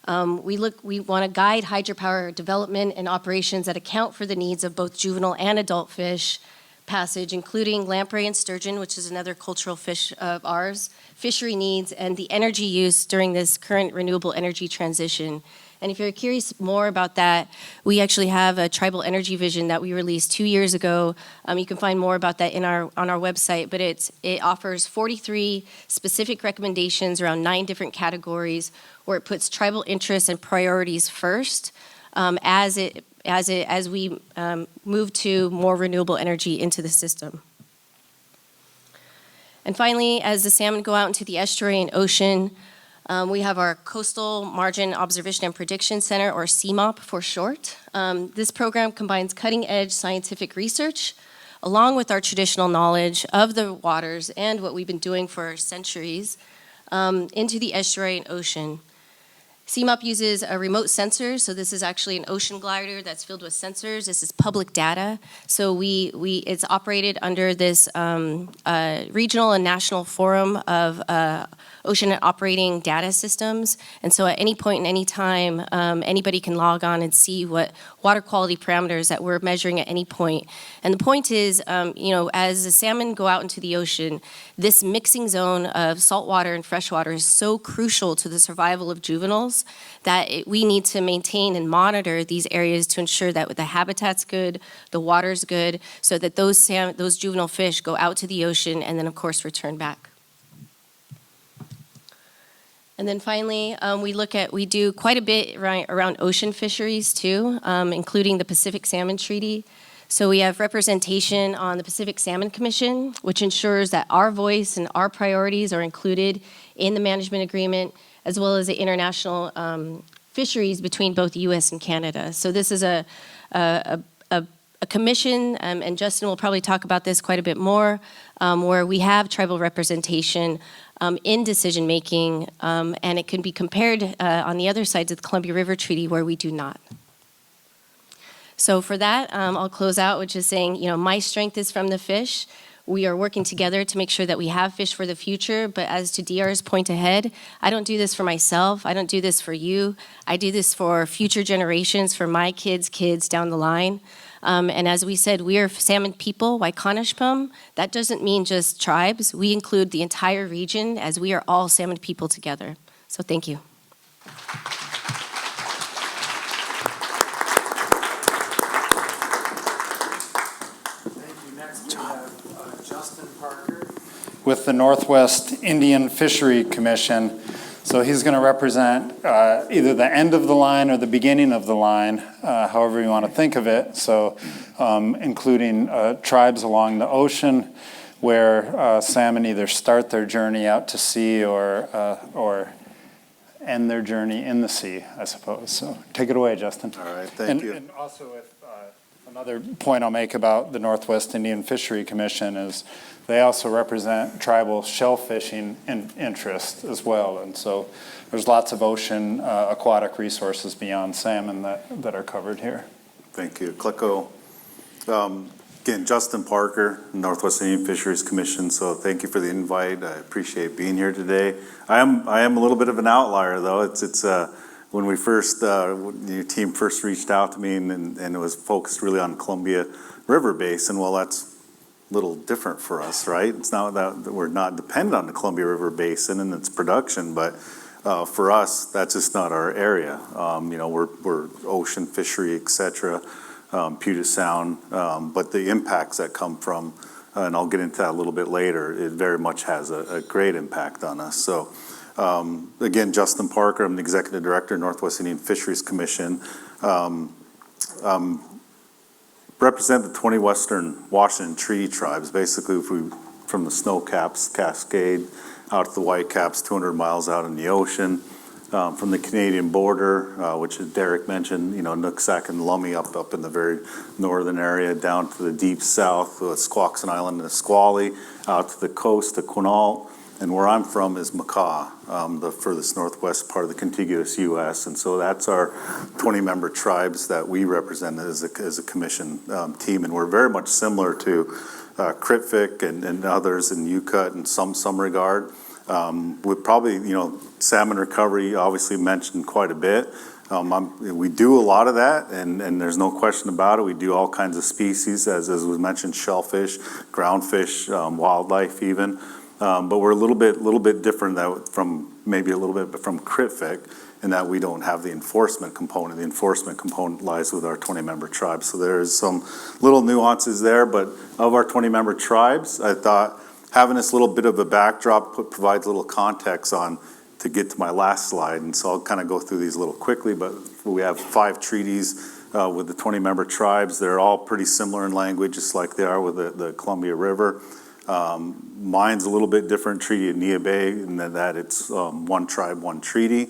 we want to guide hydropower development and operations that account for the needs of both juvenile and adult fish passage, including lamprey and sturgeon, which is another cultural fish of ours, fishery needs, and the energy use during this current renewable energy transition. And if you're curious more about that, we actually have a tribal energy vision that we released 2 years ago. You can find more about that on our website, but it offers 43 specific recommendations around 9 different categories where it puts tribal interests and priorities first as we move to more renewable energy into the system. And finally, as the salmon go out into the estuary and ocean, we have our Coastal Margin Observation and Prediction Center, or CMOP for short. This program combines cutting-edge scientific research along with our traditional knowledge of the waters and what we've been doing for centuries into the estuary and ocean. CMOP uses a remote sensors, so this is actually an ocean glider that's filled with sensors. This is public data, so it's operated under this regional and national forum of ocean operating data systems, and so at any point in any time, anybody can log on and see what water quality parameters that we're measuring at any point. And the point is, as the salmon go out into the ocean, this mixing zone of saltwater and freshwater is so crucial to the survival of juveniles that we need to maintain and monitor these areas to ensure that the habitat's good, the water's good, so that those juvenile fish go out to the ocean and then, of course, return back. And then finally, we do quite a bit around ocean fisheries too, including the Pacific Salmon Treaty. So we have representation on the Pacific Salmon Commission, which ensures that our voice and our priorities are included in the management agreement, as well as the international fisheries between both the U.S. and Canada. So this is a commission, and Justin will probably talk about this quite a bit more, where we have tribal representation in decision-making, and it can be compared on the other sides of the Columbia River Treaty where we do not. So for that, I'll close out with just saying, my strength is from the fish. We are working together to make sure that we have fish for the future, but as to DR's point ahead, I don't do this for myself, I don't do this for you, I do this for future generations, for my kids' kids down the line. And as we said, we are salmon people, Waikanashpum. That doesn't mean just tribes. We include the entire region as we are all salmon people together. So thank you. Thank you. Next we have Justin Parker with the Northwest Indian Fishery Commission. So he's going to represent either the end of the line or the beginning of the line, however you want to think of it. So including tribes along the ocean where salmon either start their journey out to sea or end their journey in the sea, I suppose. So take it away, Justin. All right, thank you. And also, another point I'll make about the Northwest Indian Fishery Commission is they also represent tribal shellfishing interest as well. And so there's lots of ocean aquatic resources beyond salmon that are covered here. Thank you. Clicko. Again, Justin Parker, Northwest Indian Fisheries Commission. So thank you for the invite. I appreciate being here today. I am a little bit of an outlier, though. It's when we first, your team first reached out to me and it was focused really on Columbia River Basin. Well, that's a little different for us, right? It's not that we're not dependent on the Columbia River Basin and its production, but for us, that's just not our area. We're ocean fishery, et cetera, Puget Sound, but the impacts that come from, and I'll get into that a little bit later, it very much has a great impact on us. So again, Justin Parker, I'm the Executive Director of Northwest Indian Fisheries Commission. Represent the 20 Western Washington Treaty Tribes. Basically, if we from the snow caps, Cascade, out to the white caps, 200 miles out in the ocean. From the Canadian border, which as Derek mentioned, Nooksack and Lummi up in the very northern area, down to the deep south, Squaxin Island and Nisqually, out to the coast to Quinault, and where I'm from is Macaw, the furthest northwest part of the contiguous U.S., and so that's our 20-member tribes that we represent as a commission team, and we're very much similar to Critfic and others in UCUT in some regard. With probably, salmon recovery obviously mentioned quite a bit. We do a lot of that, and there's no question about it. We do all kinds of species, as was mentioned, shellfish, groundfish, wildlife even. But we're a little bit different from Critfic in that we don't have the enforcement component. The enforcement component lies with our 20-member tribes. So there's some little nuances there, but of our 20-member tribes, I thought having this little bit of a backdrop provides a little context to get to my last slide. And so I'll kind of go through these a little quickly, but we have 5 treaties with the 20-member tribes. They're all pretty similar in language, just like they are with the Columbia River. Mine's a little bit different, Treaty of Nia Bay, in that it's one tribe, one treaty.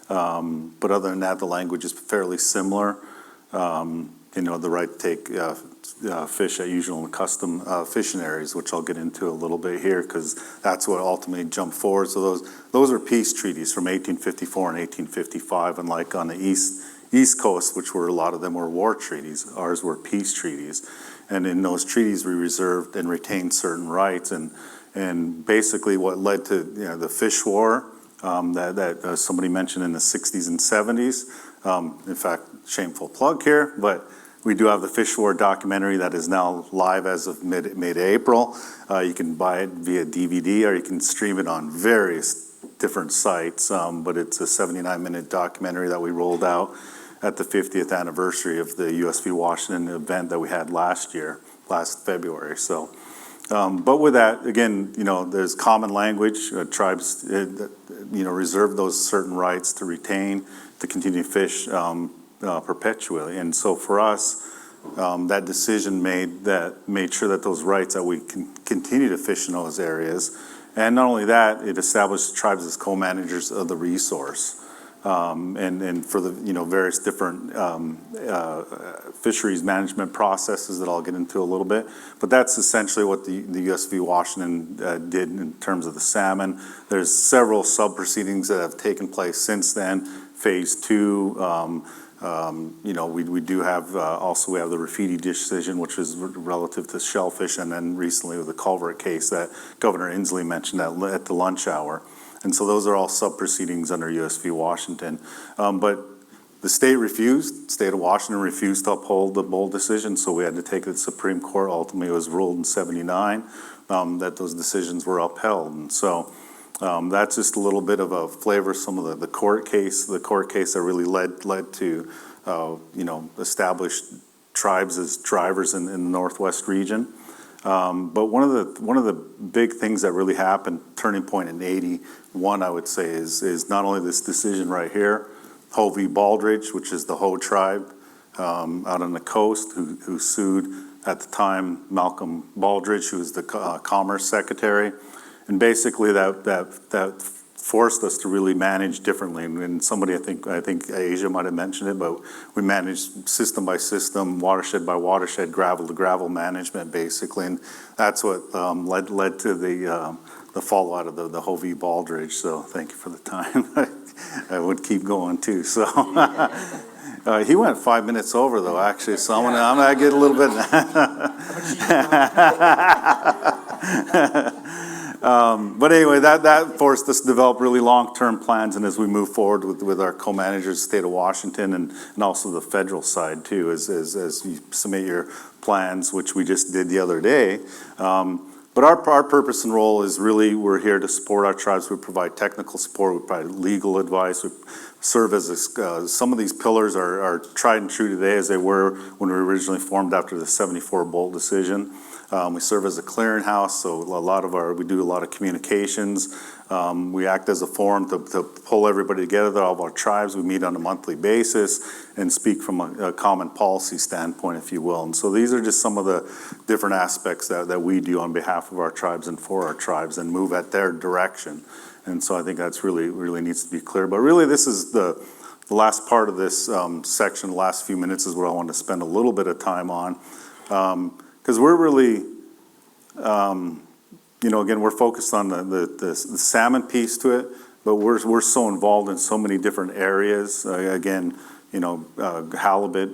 But other than that, the language is fairly similar. The right to take fish at usual and custom fishing areas, which I'll get into a little bit here, because that's what ultimately jumped forward. So those are peace treaties from 1854 and 1855, and like on the East Coast, which were a lot of them were war treaties, ours were peace treaties. And in those treaties, we reserved and retained certain rights, and basically what led to the fish war that somebody mentioned in the 60s and 70s. In fact, shameful plug here, but we do have the Fish War documentary that is now live as of mid-April. You can buy it via DVD, or you can stream it on various different sites, but it's a 79-minute documentary that we rolled out at the 50th anniversary of the USV Washington event that we had last February. So, but with that, again, there's common language. Tribes, reserve those certain rights to retain, to continue to fish perpetually. And so for us, that decision made sure that those rights, that we can continue to fish in those areas. And not only that, it established tribes as co-managers of the resource. And for the various different fisheries management processes that I'll get into a little bit. But that's essentially what the USV Washington did in terms of the salmon. There's several sub-proceedings that have taken place since then. Phase 2, we do have also we have the Rafiti decision, which is relative to shellfish, and then recently with the culvert case that Governor Inslee mentioned at the lunch hour. And so those are all sub-proceedings under USV Washington. But the state of Washington refused to uphold the Bold decision, so we had to take it to the Supreme Court. Ultimately, it was ruled in 79 that those decisions were upheld. And so that's just a little bit of a flavor of some of the court case that really led to established tribes as drivers in the Northwest region. But one of the big things that really happened, turning point in 81, I would say, is not only this decision right here, Howe v. Baldridge, which is the Howe tribe out on the coast, who sued at the time Malcolm Baldridge, who was the Commerce Secretary, and basically that forced us to really manage differently. And somebody, I think Asia might have mentioned it, but we managed system by system, watershed by watershed, gravel to gravel management, basically. And that's what led to the fallout of the Howe v. Baldridge. So thank you for the time. I would keep going too. So he went 5 minutes over though, actually. So I'm gonna get a little bit. But anyway, that forced us to develop really long-term plans, and as we move forward with our co-managers, state of Washington, and also the federal side too, as you submit your plans, which we just did the other day. But our purpose and role is really, we're here to support our tribes. We provide technical support, we provide legal advice, we serve as some of these pillars are tried and true today as they were when we originally formed after the 74 Bolt decision. We serve as a clearinghouse, so we do a lot of communications. We act as a forum to pull everybody together, all of our tribes. We meet on a monthly basis and speak from a common policy standpoint, if you will. And so these are just some of the different aspects that we do on behalf of our tribes and for our tribes, and move at their direction. And so I think that's really needs to be clear. But really, this is the last part of this section. The last few minutes is where I want to spend a little bit of time on. Because we're really, again, we're focused on the salmon piece to it, but we're so involved in so many different areas. Halibut,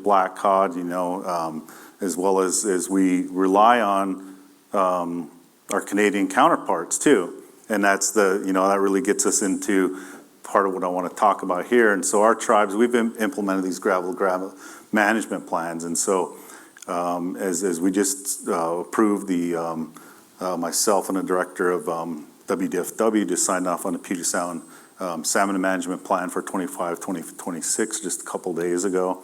black cod, as well as we rely on our Canadian counterparts too. And that's that really gets us into part of what I want to talk about here. And so our tribes, we've implemented these gravel management plans. And so as we just approved myself and the director of WDFW just signed off on the Puget Sound Salmon Management Plan for 25-2026 just a couple days ago.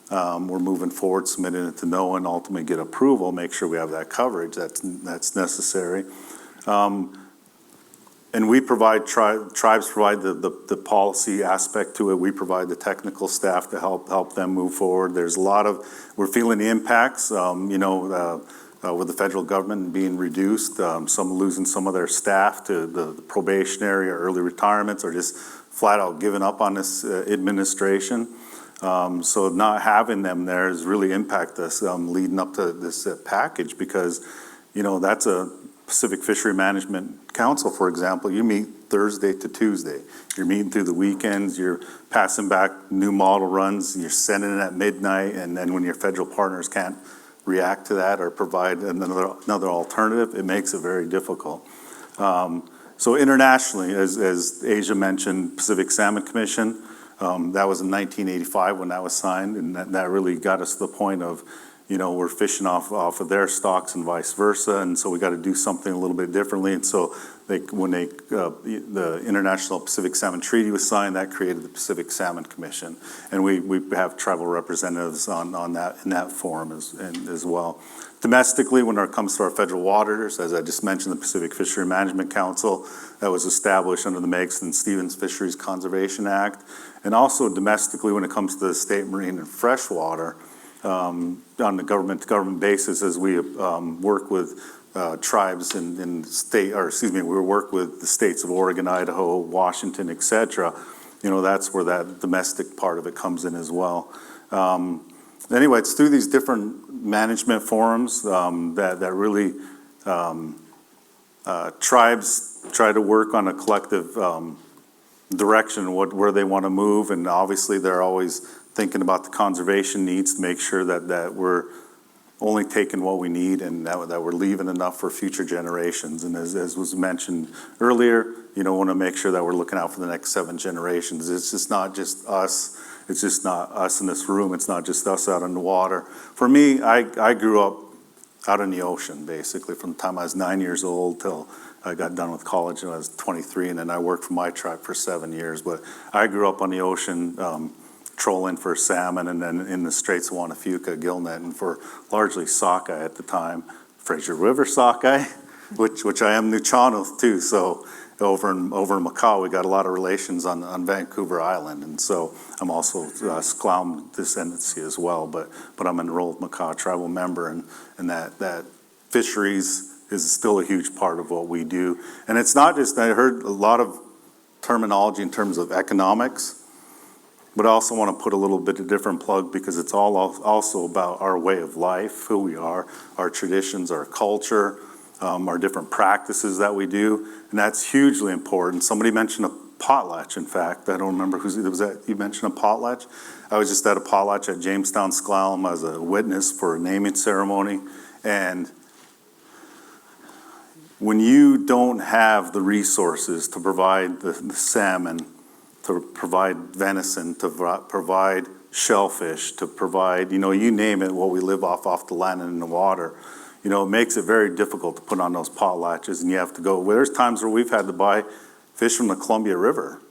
We're moving forward, submitting it to NOAA, and ultimately get approval, make sure we have that coverage that's necessary. And we provide, tribes provide the policy aspect to it. We provide the technical staff to help them move forward. There's a lot of, we're feeling the impacts, with the federal government being reduced, some losing some of their staff to the probationary or early retirements, or just flat out giving up on this administration. So not having them there has really impacted us leading up to this package because, that's a Pacific Fishery Management Council, for example. You meet Thursday to Tuesday. You're meeting through the weekends, you're passing back new model runs, you're sending it at midnight, and then when your federal partners can't react to that or provide another alternative, it makes it very difficult. So internationally, as Asia mentioned, Pacific Salmon Commission, that was in 1985 when that was signed, and that really got us to the point of, we're fishing off of their stocks and vice versa, and so we got to do something a little bit differently. And so when the International Pacific Salmon Treaty was signed, that created the Pacific Salmon Commission, and we have tribal representatives on that in that forum as well. Domestically, when it comes to our federal waters, as I just mentioned, the Pacific Fishery Management Council that was established under the Megson-Stevens Fisheries Conservation Act, and also domestically when it comes to the state marine and freshwater, on the government-to-government basis, as we work with tribes in state, or excuse me, we work with the states of Oregon, Idaho, Washington, et cetera. That's where that domestic part of it comes in as well. Anyway, it's through these different management forums that really tribes try to work on a collective direction, where they want to move, and obviously they're always thinking about the conservation needs to make sure that we're only taking what we need and that we're leaving enough for future generations. And as was mentioned earlier, want to make sure that we're looking out for the next 7 generations. It's just not just us. It's just not us in this room. It's not just us out on the water. For me, I grew up out in the ocean, basically, from the time I was 9 years old till I got done with college when I was 23, and then I worked for my tribe for 7 years. But I grew up on the ocean, trolling for salmon, and then in the Straits of Juan de Fuca, gill netting for largely sockeye at the time. Fraser River sockeye, which I am Nuchano too. So over in Macau, we got a lot of relations on Vancouver Island, and so I'm also Skloum descendancy as well. But I'm an enrolled Macau tribal member, and that fisheries is still a huge part of what we do. And it's not just, I heard a lot of terminology in terms of economics, but I also want to put a little bit of different plug because it's all also about our way of life, who we are, our traditions, our culture, our different practices that we do, and that's hugely important. Somebody mentioned a potlatch, in fact. I don't remember who's, was that, you mentioned a potlatch? I was just at a potlatch at Jamestown Skloum as a witness for a naming ceremony, and when you don't have the resources to provide the salmon, to provide venison, to provide shellfish, to provide, you name it, what we live off the land and in the water, it makes it very difficult to put on those potlatches, and you have to go. Well, there's times where we've had to buy fish from the Columbia River,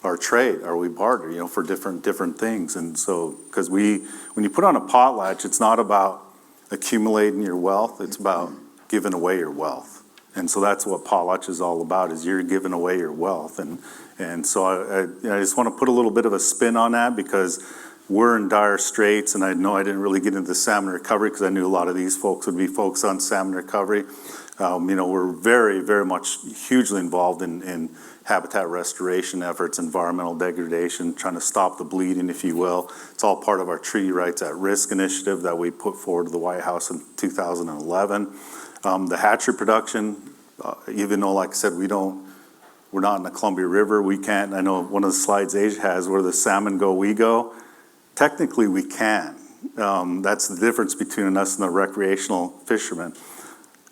or trade, or we barter, for different things. And so, because when you put on a potlatch, it's not about accumulating your wealth, it's about giving away your wealth. And so that's what potlatch is all about, is you're giving away your wealth. And so I just want to put a little bit of a spin on that because we're in dire straits, and I know I didn't really get into salmon recovery because I knew a lot of these folks would be folks on salmon recovery. We're very, very much hugely involved in habitat restoration efforts, environmental degradation, trying to stop the bleeding, if you will. It's all part of our Treaty Rights at Risk initiative that we put forward to the White House in 2011. The hatchery production, even though, like I said, we're not in the Columbia River, we can't, I know one of the slides Asia has, where the salmon go, we go. Technically, we can. That's the difference between us and the recreational fishermen.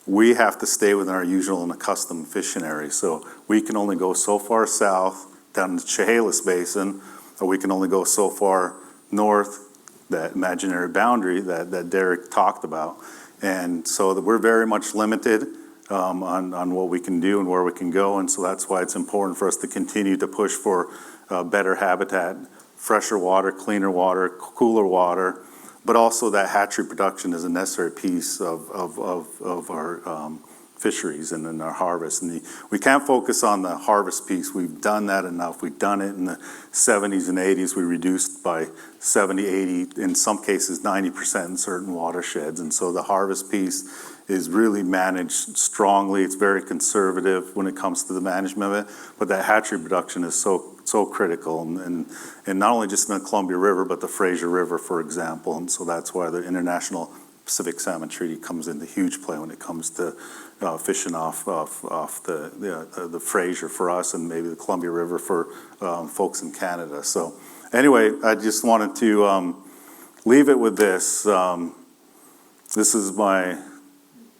We have to stay within our usual and accustomed fishing area. So we can only go so far south, down the Chehalis Basin, or we can only go so far north, that imaginary boundary that Derek talked about. And so we're very much limited on what we can do and where we can go. And so that's why it's important for us to continue to push for better habitat, fresher water, cleaner water, cooler water, but also that hatchery production is a necessary piece of our fisheries and in our harvest. And we can't focus on the harvest piece. We've done that enough. We've done it in the 70s and 80s. We reduced by 70, 80, in some cases 90% in certain watersheds. And so the harvest piece is really managed strongly. It's very conservative when it comes to the management of it. But that hatchery production is so so critical, and not only just in the Columbia River, but the Fraser River, for example. And so that's why the International Pacific Salmon Treaty comes into huge play when it comes to fishing off the Fraser for us, and maybe the Columbia River for folks in Canada. So anyway, I just wanted to leave it with this. This is my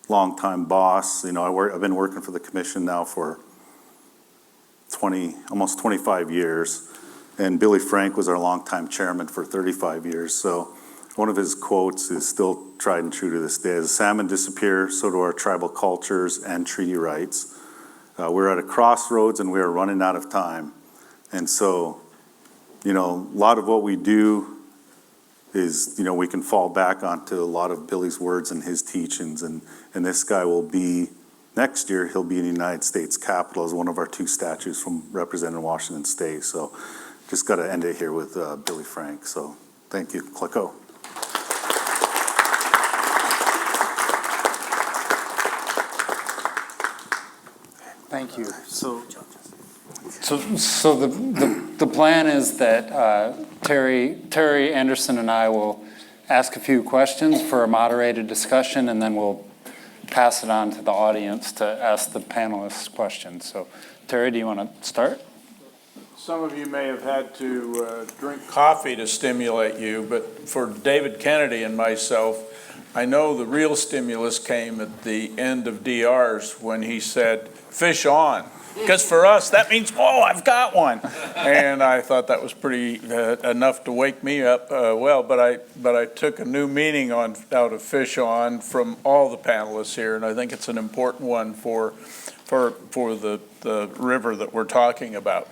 longtime boss. You know, I've been working for the commission now for almost 25 years, and Billy Frank was our longtime chairman for 35 years. So one of his quotes is still tried and true to this day: as salmon disappear, so do our tribal cultures and treaty rights. We're at a crossroads and we are running out of time. And so, you know, a lot of what we do is, you know, we can fall back onto a lot of Billy's words and his teachings. And this guy will be, next year, he'll be in the United States Capitol as one of our 2 statues from representing Washington State. So just got to end it here with Billy Frank. So thank you. Clicko. Thank you. So the plan is that Terry Anderson and I will ask a few questions for a moderated discussion, and then we'll pass it on to the audience to ask the panelists questions. So Terry, do you want to start? Some of you may have had to drink coffee to stimulate you, but for David Kennedy and myself, I know the real stimulus came at the end of DR's when he said, "Fish on." Because for us, that means, oh, I've got one. And I thought that was pretty enough to wake me up but I took a new meaning out of fish on from all the panelists here, and I think it's an important one for the river that we're talking about.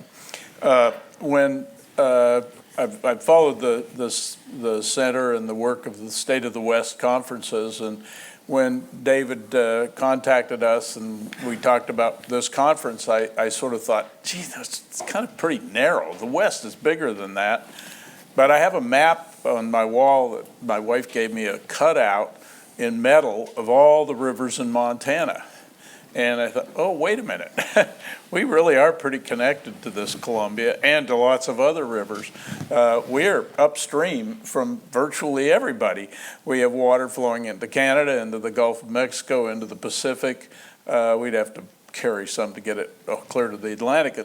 When I've followed the center and the work of the State of the West conferences, and when David contacted us and we talked about this conference, I sort of thought, gee, it's kind of pretty narrow. The West is bigger than that. But I have a map on my wall that my wife gave me, a cutout in metal of all the rivers in Montana. And I thought, oh, wait a minute. We really are pretty connected to this Columbia and to lots of other rivers. We're upstream from virtually everybody. We have water flowing into Canada, into the Gulf of Mexico, into the Pacific. We'd have to carry some to get it clear to the Atlantic,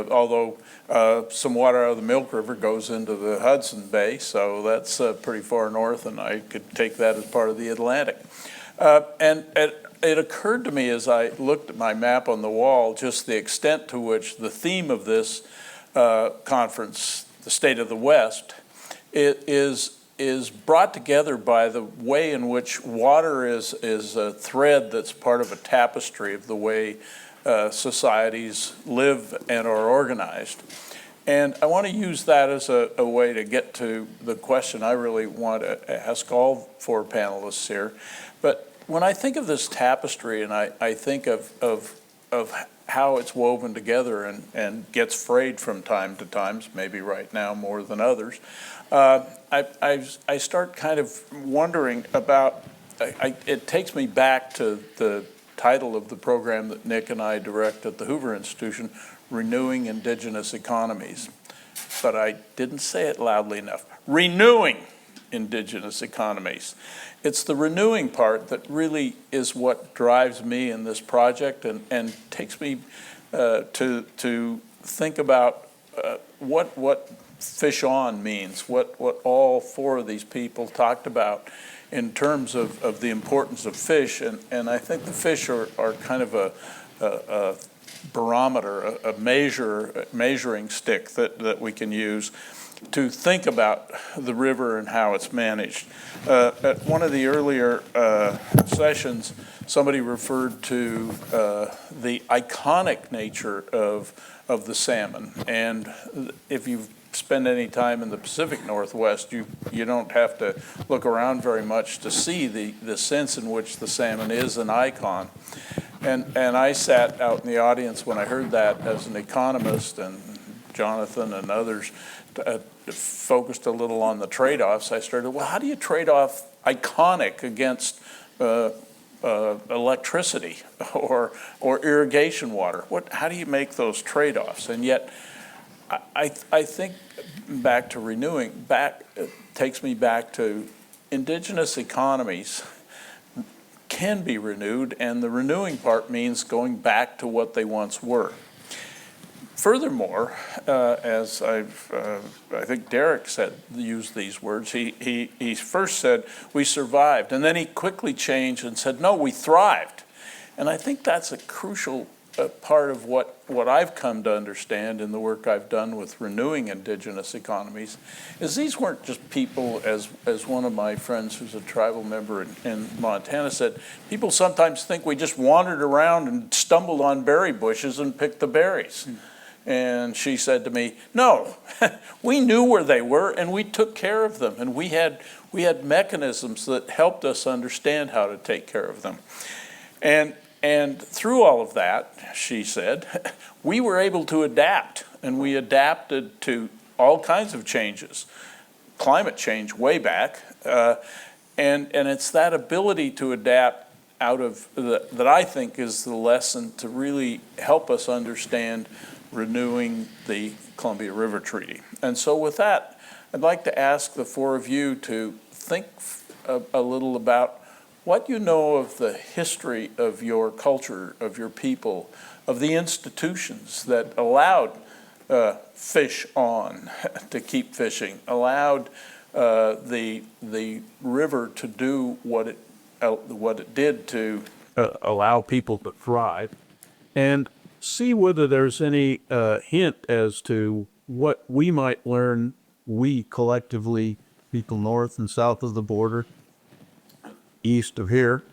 although some water out of the Milk River goes into the Hudson Bay, so that's pretty far north, and I could take that as part of the Atlantic. It occurred to me as I looked at my map on the wall just the extent to which the theme of this conference, the State of the West, is brought together by the way in which water is a thread that's part of a tapestry of the way societies live and are organized. And I want to use that as a way to get to the question I really want to ask all 4 panelists here. But when I think of this tapestry, and I think of how it's woven together and gets frayed from time to time, maybe right now more than others, I start kind of wondering about, it takes me back to the title of the program that Nick and I direct at the Hoover Institution, Renewing Indigenous Economies. But I didn't say it loudly enough. Renewing Indigenous Economies. It's the renewing part that really is what drives me in this project and takes me to think about what fish on means, what all 4 of these people talked about in terms of the importance of fish. And I think the fish are kind of a barometer, a measuring stick that we can use to think about the river and how it's managed. At one of the earlier sessions, somebody referred to the iconic nature of the salmon. And if you spend any time in the Pacific Northwest, you don't have to look around very much to see the sense in which the salmon is an icon. And I sat out in the audience when I heard that as an economist, and Jonathan and others focused a little on the trade-offs. I started, well, how do you trade off iconic against electricity or irrigation water? How do you make those trade-offs? And yet, I think back to renewing, takes me back to indigenous economies can be renewed, and the renewing part means going back to what they once were. Furthermore, as I think Derek used these words, he first said, we survived, and then he quickly changed and said, no, we thrived. And I think that's a crucial part of what I've come to understand in the work I've done with renewing indigenous economies, is these weren't just people, as one of my friends who's a tribal member in Montana said, people sometimes think we just wandered around and stumbled on berry bushes and picked the berries. And she said to me, no, we knew where they were and we took care of them, and we had mechanisms that helped us understand how to take care of them. And through all of that, she said, we were able to adapt, and we adapted to all kinds of changes, climate change way back, and it's that ability to adapt that I think is the lesson to really help us understand renewing the Columbia River Treaty. And so with that, I'd like to ask the four of you to think a little about what you know of the history of your culture, of your people, of the institutions that allowed fish on to keep fishing, allowed the river to do what it did to allow people to thrive, and see whether there's any hint as to what we might learn, we collectively, people north and south of the border, east of here,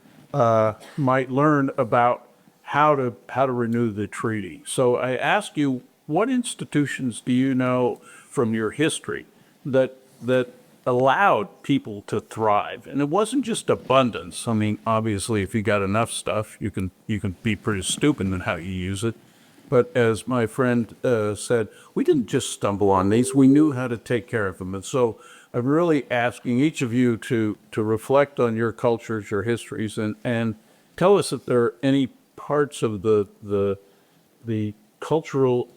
might learn about how to renew the treaty. So I ask you, what institutions do you know from your history that allowed people to thrive? And it wasn't just abundance. I mean, obviously, if you got enough stuff, you can be pretty stupid in how you use it. But as my friend said, we didn't just stumble on these. We knew how to take care of them. And so I'm really asking each of you to reflect on your cultures, your histories, and tell us if there are any parts of the cultural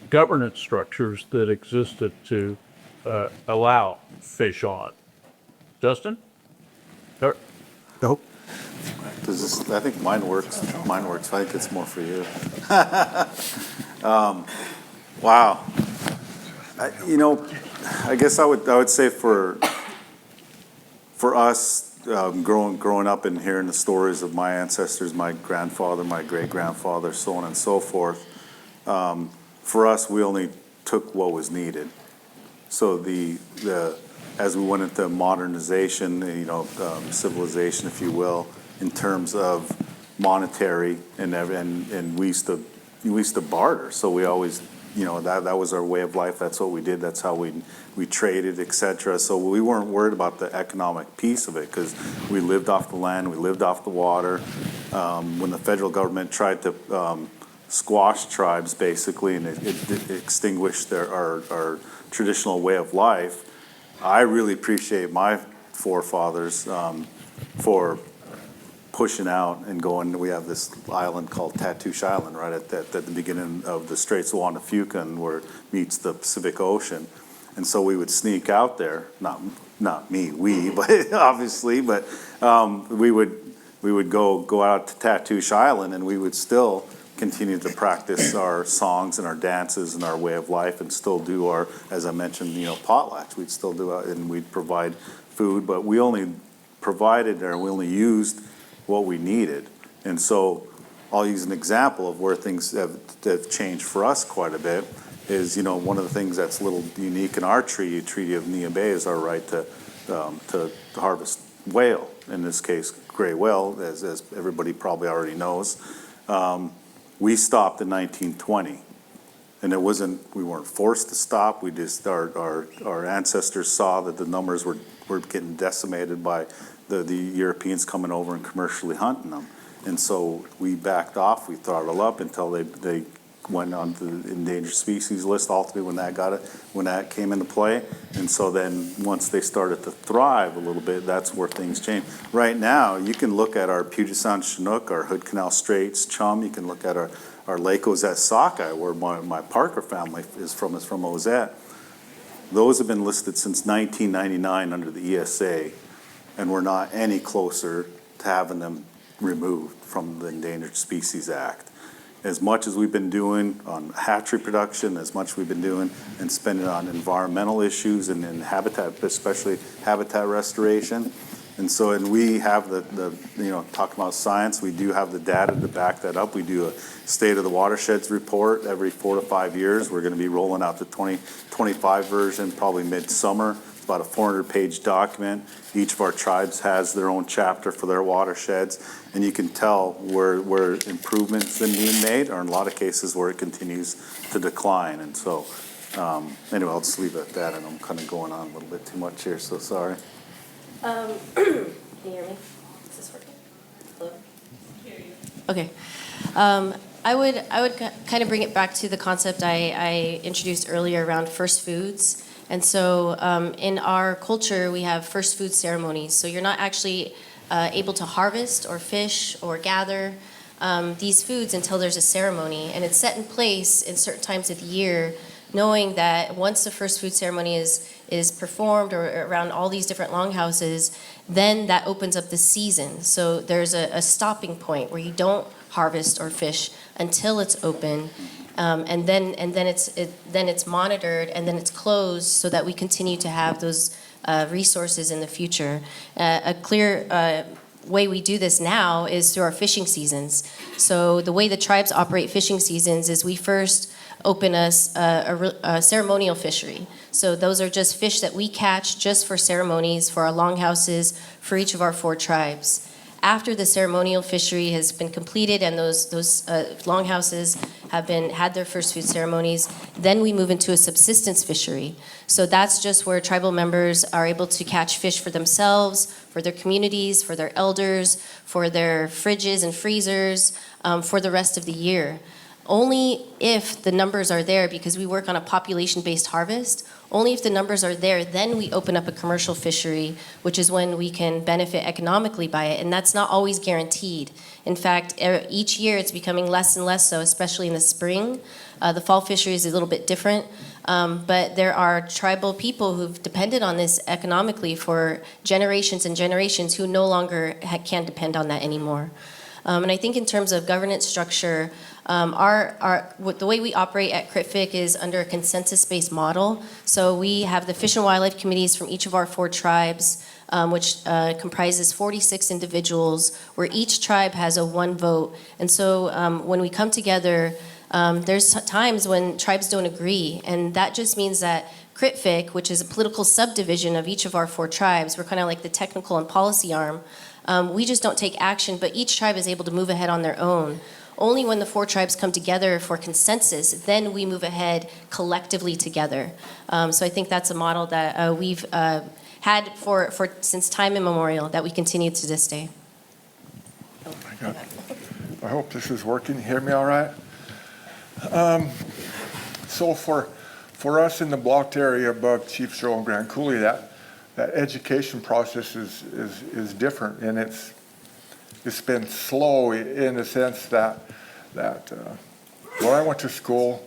governance structures that existed to allow fish on. Justin? Nope. I think mine works. I think it's more for you. Wow. I guess I would say for us, growing up and hearing the stories of my ancestors, my grandfather, my great-grandfather, so on and so forth, for us, we only took what was needed. So as we went into modernization, civilization, if you will, in terms of monetary, and we used to barter. So we always, that was our way of life. That's what we did. That's how we traded, etc. So we weren't worried about the economic piece of it because we lived off the land, we lived off the water. When the federal government tried to squash tribes, basically, and it extinguished our traditional way of life, I really appreciate my forefathers for pushing out and going. We have this island called Tatoosh Island right at the beginning of the Straits of Juan de Fuca, where it meets the Pacific Ocean. And so we would sneak out there, not me, but obviously, but we would go out to Tatoosh Island, and we would still continue to practice our songs and our dances and our way of life, and still do our, as I mentioned, potlatch. We'd still do it, and we'd provide food, but we only provided there, we only used what we needed. And so I'll use an example of where things have changed for us quite a bit is, one of the things that's a little unique in our Treaty of Neah Bay, is our right to harvest whale, in this case, gray whale, as everybody probably already knows. We stopped in 1920, and we weren't forced to stop. We just, our ancestors saw that the numbers were getting decimated by the Europeans coming over and commercially hunting them. And so we backed off, we throttled up until they went on the endangered species list ultimately when that came into play. And so then once they started to thrive a little bit, that's where things changed. Right now, you can look at our Puget Sound Chinook, our Hood Canal Straits chum. You can look at our Lake Ozette sockeye, where my Parker family is from Ozette. Those have been listed since 1999 under the ESA, and we're not any closer to having them removed from the Endangered Species Act. As much as we've been doing on hatchery production, as much we've been doing and spending on environmental issues and habitat, especially habitat restoration. And so, and we have the talking about science, we do have the data to back that up. We do a State of the Watersheds report every 4 to 5 years. We're going to be rolling out the 2025 version, probably midsummer. It's about a 400-page document. Each of our tribes has their own chapter for their watersheds, and you can tell where improvements have been being made, or in a lot of cases where it continues to decline. And so, anyway, I'll just leave it at that, and I'm kind of going on a little bit too much here, so sorry. Can you hear me? Is this working? Hello? Okay. I would kind of bring it back to the concept I introduced earlier around first foods. And so in our culture, we have first food ceremonies. So you're not actually able to harvest or fish or gather these foods until there's a ceremony. And it's set in place in certain times of the year, knowing that once the first food ceremony is performed or around all these different longhouses, then that opens up the season. So there's a stopping point where you don't harvest or fish until it's open, and then it's monitored, and then it's closed so that we continue to have those resources in the future. A clear way we do this now is through our fishing seasons. So the way the tribes operate fishing seasons is we first open a ceremonial fishery. So those are just fish that we catch just for ceremonies for our longhouses for each of our 4 tribes. After the ceremonial fishery has been completed and those longhouses have had their first food ceremonies, then we move into a subsistence fishery. So that's just where tribal members are able to catch fish for themselves, for their communities, for their elders, for their fridges and freezers, for the rest of the year. Only if the numbers are there, because we work on a population-based harvest, only if the numbers are there, then we open up a commercial fishery, which is when we can benefit economically by it, and that's not always guaranteed. In fact, each year it's becoming less and less so, especially in the spring. The fall fishery is a little bit different, but there are tribal people who've depended on this economically for generations and generations who no longer can depend on that anymore. And I think in terms of governance structure, the way we operate at CRITFIC is under a consensus-based model. So we have the Fish and Wildlife Committees from each of our 4 tribes, which comprises 46 individuals, where each tribe has a 1 vote. And so when we come together, there's times when tribes don't agree, and that just means that CRITFIC, which is a political subdivision of each of our 4 tribes, we're kind of like the technical and policy arm, we just don't take action, but each tribe is able to move ahead on their own. Only when the 4 tribes come together for consensus, then we move ahead collectively together. So I think that's a model that we've had for since time immemorial, that we continue to this day. Oh my God. I hope this is working. You hear me all right? So for us in the blocked area above Chief Shoal and Grand Coulee, that education process is different, and it's been slow in the sense that when I went to school,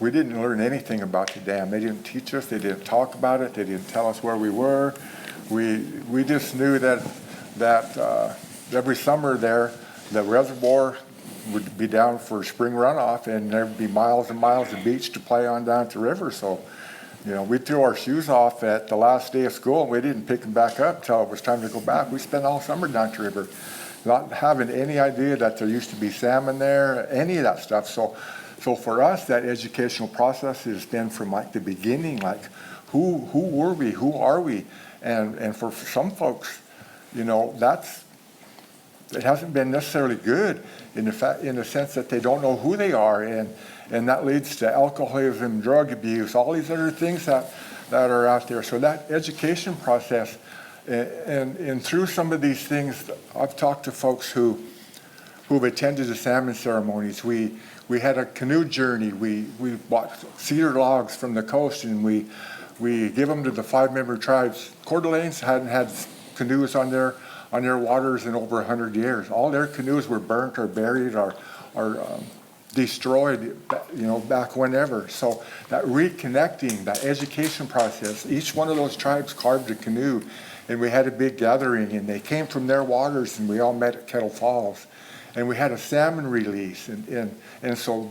we didn't learn anything about the dam. They didn't teach us. They didn't talk about it. They didn't tell us where we were. We just knew that every summer there, the reservoir would be down for spring runoff, and there'd be miles and miles of beach to play on down to the river. So, we threw our shoes off at the last day of school, and we didn't pick them back up till it was time to go back. We spent all summer down to the river, not having any idea that there used to be salmon there, any of that stuff. So for us, that educational process has been from like the beginning, like who were we, who are we? And for some folks, it hasn't been necessarily good in the sense that they don't know who they are, and that leads to alcoholism, drug abuse, all these other things that are out there. So that education process, and through some of these things, I've talked to folks who who've attended the salmon ceremonies. We had a canoe journey. We bought cedar logs from the coast, and we give them to the 5-member tribes. Coeur d'Alene's hadn't had canoes on their waters in over 100 years. All their canoes were burnt or buried or destroyed, back whenever. So that reconnecting, that education process, each one of those tribes carved a canoe, and we had a big gathering, and they came from their waters, and we all met at Kettle Falls, and we had a salmon release, and so,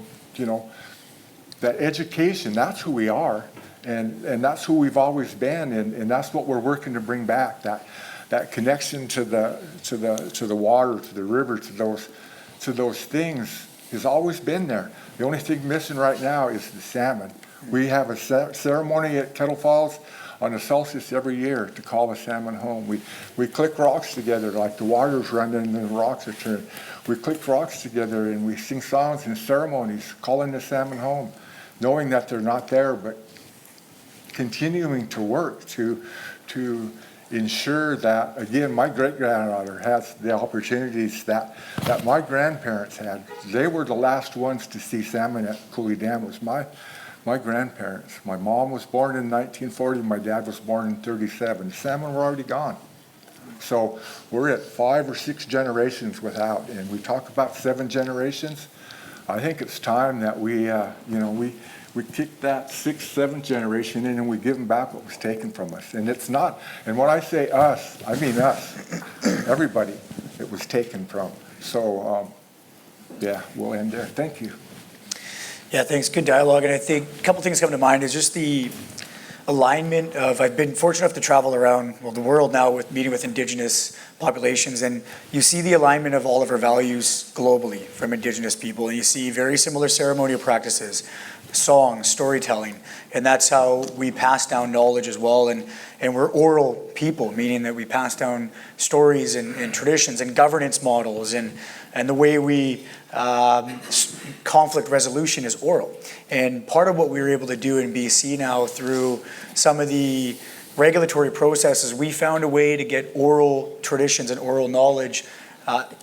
that education, that's who we are, and that's who we've always been, and that's what we're working to bring back, that connection to the water, to the river, to those things has always been there. The only thing missing right now is the salmon. We have a ceremony at Kettle Falls on the solstice every year to call the salmon home. We click rocks together like the water's running and the rocks are turning. We click rocks together and we sing songs and ceremonies calling the salmon home, knowing that they're not there, but continuing to work to ensure that, again, my great-granddaughter has the opportunities that my grandparents had. They were the last ones to see salmon at Cooley Dam. It was my grandparents. My mom was born in 1940. My dad was born in 1937. The salmon were already gone. So we're at 5 or 6 generations without, and we talk about 7 generations. I think it's time that we kick that 6th, 7th generation in and we give them back what was taken from us. And it's not, and when I say us, I mean us, everybody it was taken from. So, we'll end there. Thank you. Yeah, thanks. Good dialogue. And I think a couple things come to mind is just the alignment of, I've been fortunate enough to travel around, the world now with meeting with Indigenous populations, and you see the alignment of all of our values globally from Indigenous people, and you see very similar ceremonial practices, song, storytelling, and that's how we pass down knowledge as well. And we're oral people, meaning that we pass down stories and traditions and governance models, and the way we conflict resolution is oral. And part of what we were able to do in BC now through some of the regulatory processes, we found a way to get oral traditions and oral knowledge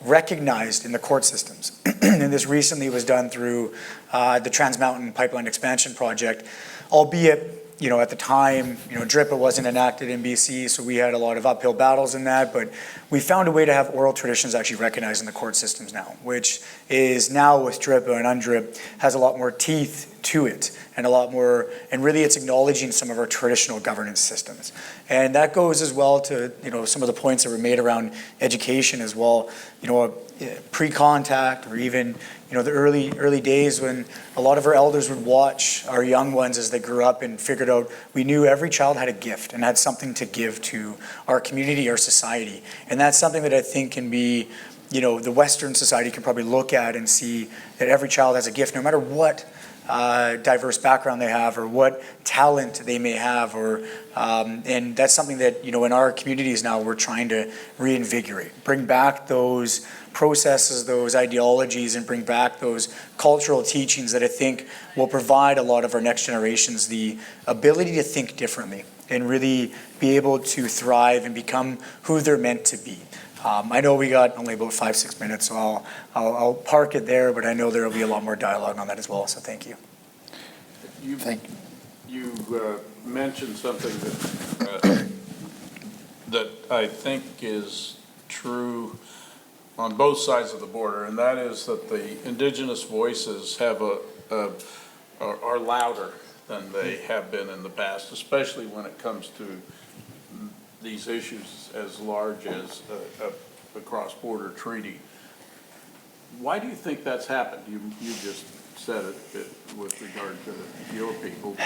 recognized in the court systems. And this recently was done through the Trans Mountain Pipeline Expansion Project, albeit, at the time, DRIPA wasn't enacted in BC, so we had a lot of uphill battles in that, but we found a way to have oral traditions actually recognized in the court systems now, which is now with DRIPA and UNDRIP has a lot more teeth to it and a lot more, and really it's acknowledging some of our traditional governance systems. And that goes as well to, some of the points that were made around education as well, pre-contact or even, the early days when a lot of our elders would watch our young ones as they grew up and figured out we knew every child had a gift and had something to give to our community, our society. And that's something that I think can be, the Western society can probably look at and see that every child has a gift, no matter what diverse background they have or what talent they may have, and that's something that, in our communities now we're trying to reinvigorate, bring back those processes, those ideologies, and bring back those cultural teachings that I think will provide a lot of our next generations the ability to think differently and really be able to thrive and become who they're meant to be. I know we got only about 5-6 minutes, so I'll park it there, but I know there will be a lot more dialogue on that as well, so thank you. You mentioned something that I think is true on both sides of the border, and that is that the Indigenous voices are louder than they have been in the past, especially when it comes to these issues as large as a cross-border treaty. Why do you think that's happened? You just said it with regard to your people.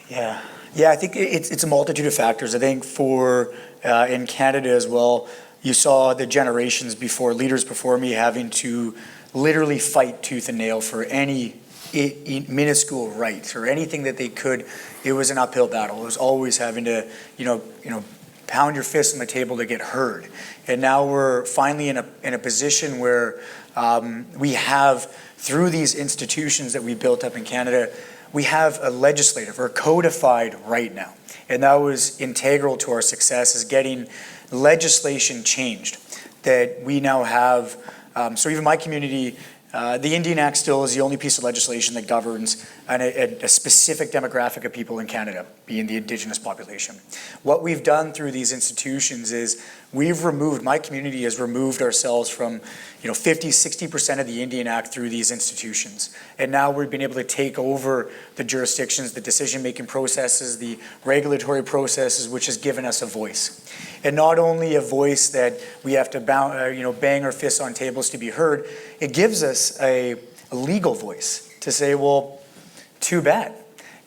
Yeah, I think it's a multitude of factors. I think for in Canada as well, you saw the generations before, leaders before me, having to literally fight tooth and nail for any minuscule right or anything that they could. It was an uphill battle. It was always having to, pound your fist on the table to get heard. And now we're finally in a position where we have, through these institutions that we built up in Canada, we have a legislative or codified right now. And that was integral to our success, is getting legislation changed, that we now have So even my community, the Indian Act still is the only piece of legislation that governs a specific demographic of people in Canada, being the Indigenous population. What we've done through these institutions is my community has removed ourselves from 50, 60% of the Indian Act through these institutions. And now we've been able to take over the jurisdictions, the decision-making processes, the regulatory processes, which has given us a voice. And not only a voice that we have to bang our fists on tables to be heard, it gives us a legal voice to say, well, too bad.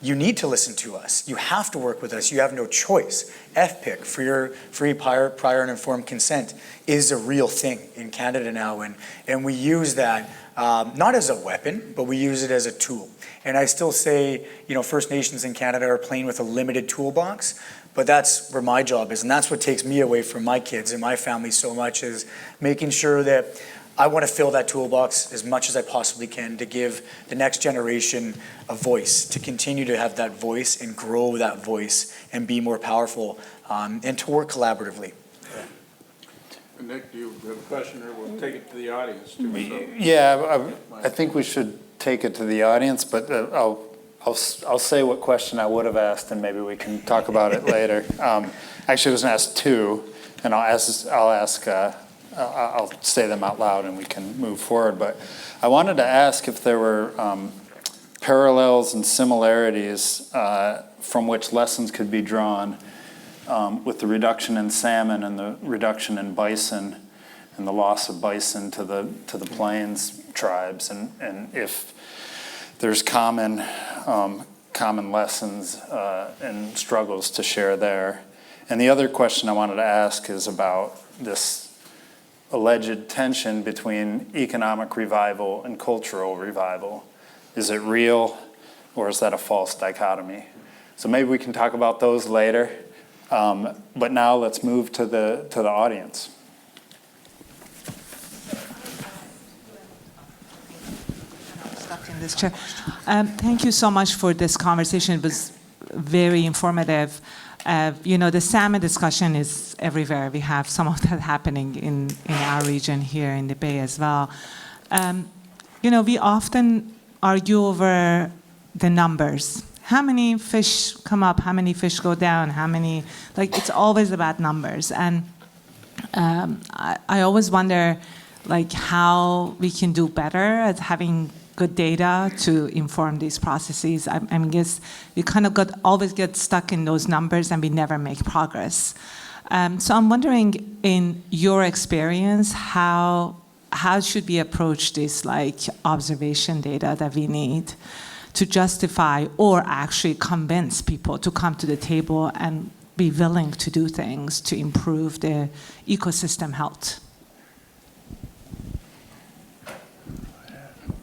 You need to listen to us. You have to work with us. You have no choice. FPIC, for your free prior and informed consent, is a real thing in Canada now. And we use that not as a weapon, but we use it as a tool. And I still say, First Nations in Canada are playing with a limited toolbox, but that's where my job is. And that's what takes me away from my kids and my family so much, is making sure that I want to fill that toolbox as much as I possibly can to give the next generation a voice, to continue to have that voice and grow that voice and be more powerful, and to work collaboratively. Nick, do you have a question, or we'll take it to the audience too? So. Yeah, I think we should take it to the audience, but I'll say what question I would have asked, and maybe we can talk about it later. Actually, I was going to ask two, and I'll say them out loud and we can move forward. But I wanted to ask if there were parallels and similarities from which lessons could be drawn with the reduction in salmon and the reduction in bison and the loss of bison to the plains tribes, and if there's common lessons and struggles to share there. And the other question I wanted to ask is about this alleged tension between economic revival and cultural revival. Is it real, or is that a false dichotomy? So maybe we can talk about those later. But now let's move to the audience. In this chair. Thank you so much for this conversation. It was very informative. The salmon discussion is everywhere. We have some of that happening in our region here in the Bay as well. We often argue over the numbers. How many fish come up? How many fish go down? It's always about numbers. And I always wonder, how we can do better at having good data to inform these processes. I guess we kind of always get stuck in those numbers and we never make progress. So I'm wondering, in your experience, how should we approach this observation data that we need to justify or actually convince people to come to the table and be willing to do things to improve the ecosystem health?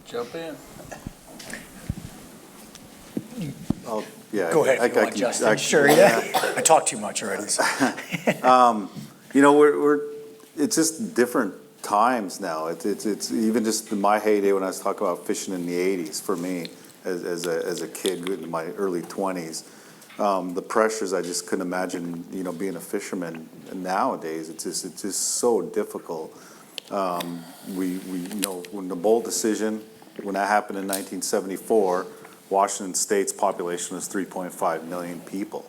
Jump in. Yeah. Go ahead, if you want, Justin. Sure, yeah. I talk too much already. So. It's just different times now. It's even just in my heyday when I was talking about fishing in the 80s for me as a kid in my early 20s. The pressures, I just couldn't imagine, being a fisherman nowadays. It's just so difficult. When the Nault decision, when that happened in 1974, Washington State's population was 3.5 million people.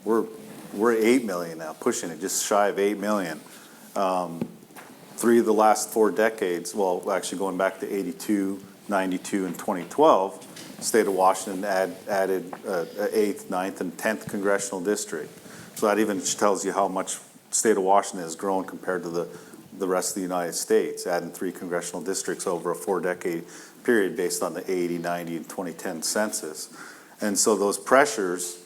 We're 8 million now, pushing it, just shy of 8 million. 3 of the last 4 decades, well, actually going back to 82, 92, and 2012, the state of Washington added 8th, 9th, and 10th congressional district. So that even tells you how much the state of Washington has grown compared to the rest of the United States, adding 3 congressional districts over a 4-decade period based on the 80, 90, and 2010 census. And so those pressures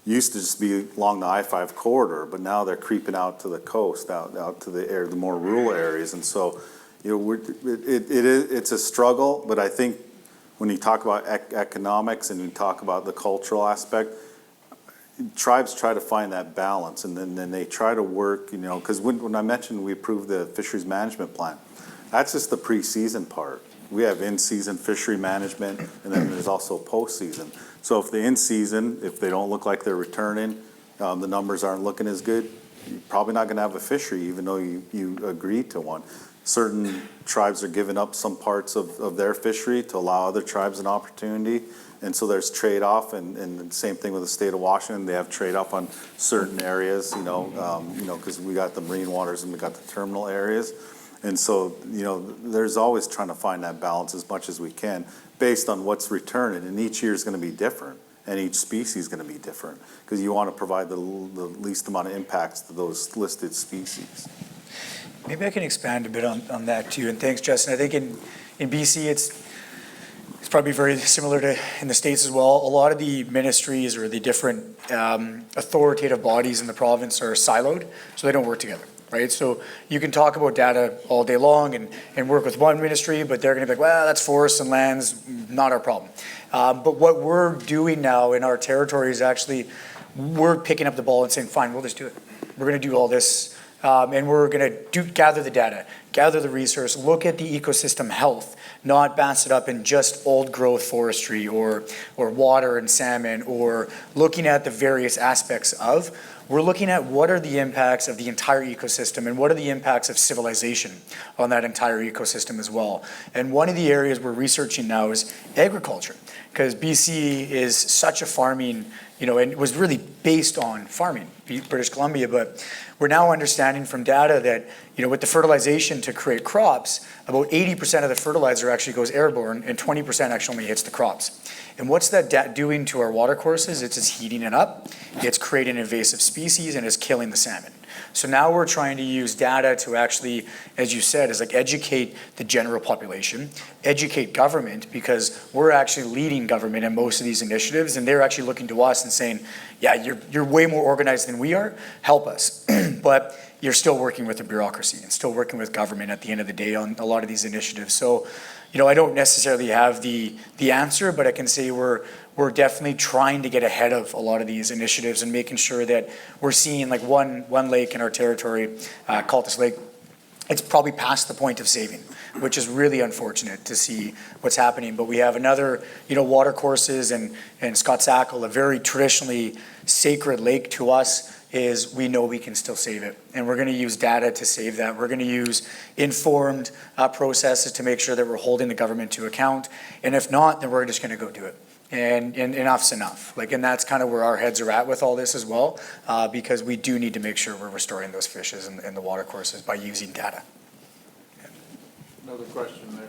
used to just be along the I-5 corridor, but now they're creeping out to the coast, out to the more rural areas. And so, it's a struggle, but I think when you talk about economics and you talk about the cultural aspect, tribes try to find that balance, and then they try to work, because when I mentioned we approved the fisheries management plan, that's just the pre-season part. We have in-season fishery management, and then there's also post-season. So if the in-season, if they don't look like they're returning, the numbers aren't looking as good, you're probably not going to have a fishery, even though you agreed to one. certain tribes are giving up some parts of their fishery to allow other tribes an opportunity. And so there's trade-off, and the same thing with the state of Washington. They have trade-off on certain areas, because we got the marine waters and we got the terminal areas. And so, there's always trying to find that balance as much as we can based on what's returning. And each year is going to be different, and each species is going to be different, because you want to provide the least amount of impacts to those listed species. Maybe I can expand a bit on that too. And thanks, Justin. I think in BC, it's probably very similar to in the States as well. A lot of the ministries or the different authoritative bodies in the province are siloed, so they don't work together, right? So you can talk about data all day long and work with one ministry, but they're gonna be like, well, that's forests and lands, not our problem. But what we're doing now in our territory is actually, we're picking up the ball and saying, fine, we'll just do it. We're gonna do all this, and we're gonna gather the data, gather the resource, look at the ecosystem health, not bounce it up in just old growth forestry or water and salmon, or looking at the various aspects of. We're looking at what are the impacts of the entire ecosystem and what are the impacts of civilization on that entire ecosystem as well. And one of the areas we're researching now is agriculture, because BC is such a farming, and was really based on farming, British Columbia, but we're now understanding from data that, with the fertilization to create crops, about 80% of the fertilizer actually goes airborne and 20% actually only hits the crops. And what's that doing to our water courses? It's just heating it up, it's creating invasive species, and it's killing the salmon. So now we're trying to use data to actually, as you said, is like educate the general population, educate government, because we're actually leading government in most of these initiatives, and they're actually looking to us and saying, yeah, you're way more organized than we are, help us. But you're still working with the bureaucracy and still working with government at the end of the day on a lot of these initiatives. So, I don't necessarily have the answer, but I can say we're definitely trying to get ahead of a lot of these initiatives and making sure that we're seeing like one lake in our territory, Cultus Lake, it's probably past the point of saving, which is really unfortunate to see what's happening. But we have another, water courses and Scottsackle, a very traditionally sacred lake to us, is we know we can still save it. And we're gonna use data to save that. We're gonna use informed processes to make sure that we're holding the government to account. And if not, then we're just gonna go do it. And enough's enough. And that's kind of where our heads are at with all this as well, because we do need to make sure we're restoring those fishes in the water courses by using data. Another question there.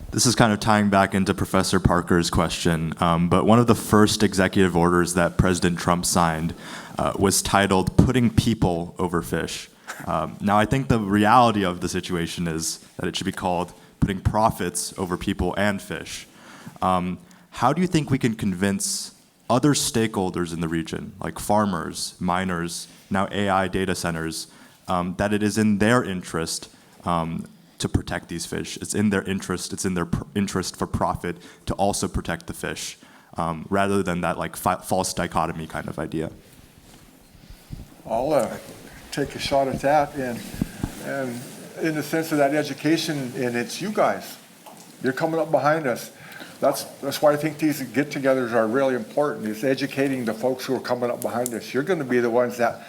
This is kind of tying back into Professor Parker's question, but one of the first executive orders that President Trump signed was titled "Putting People Over Fish." Now, I think the reality of the situation is that it should be called "Putting Profits Over People and Fish." How do you think we can convince other stakeholders in the region, like farmers, miners, now AI data centers, that it is in their interest to protect these fish? It's in their interest for profit to also protect the fish, rather than that false dichotomy kind of idea. I'll take a shot at that, and in the sense of that education, and it's you guys. You're coming up behind us. That's why I think these get-togethers are really important, is educating the folks who are coming up behind us. You're going to be the ones that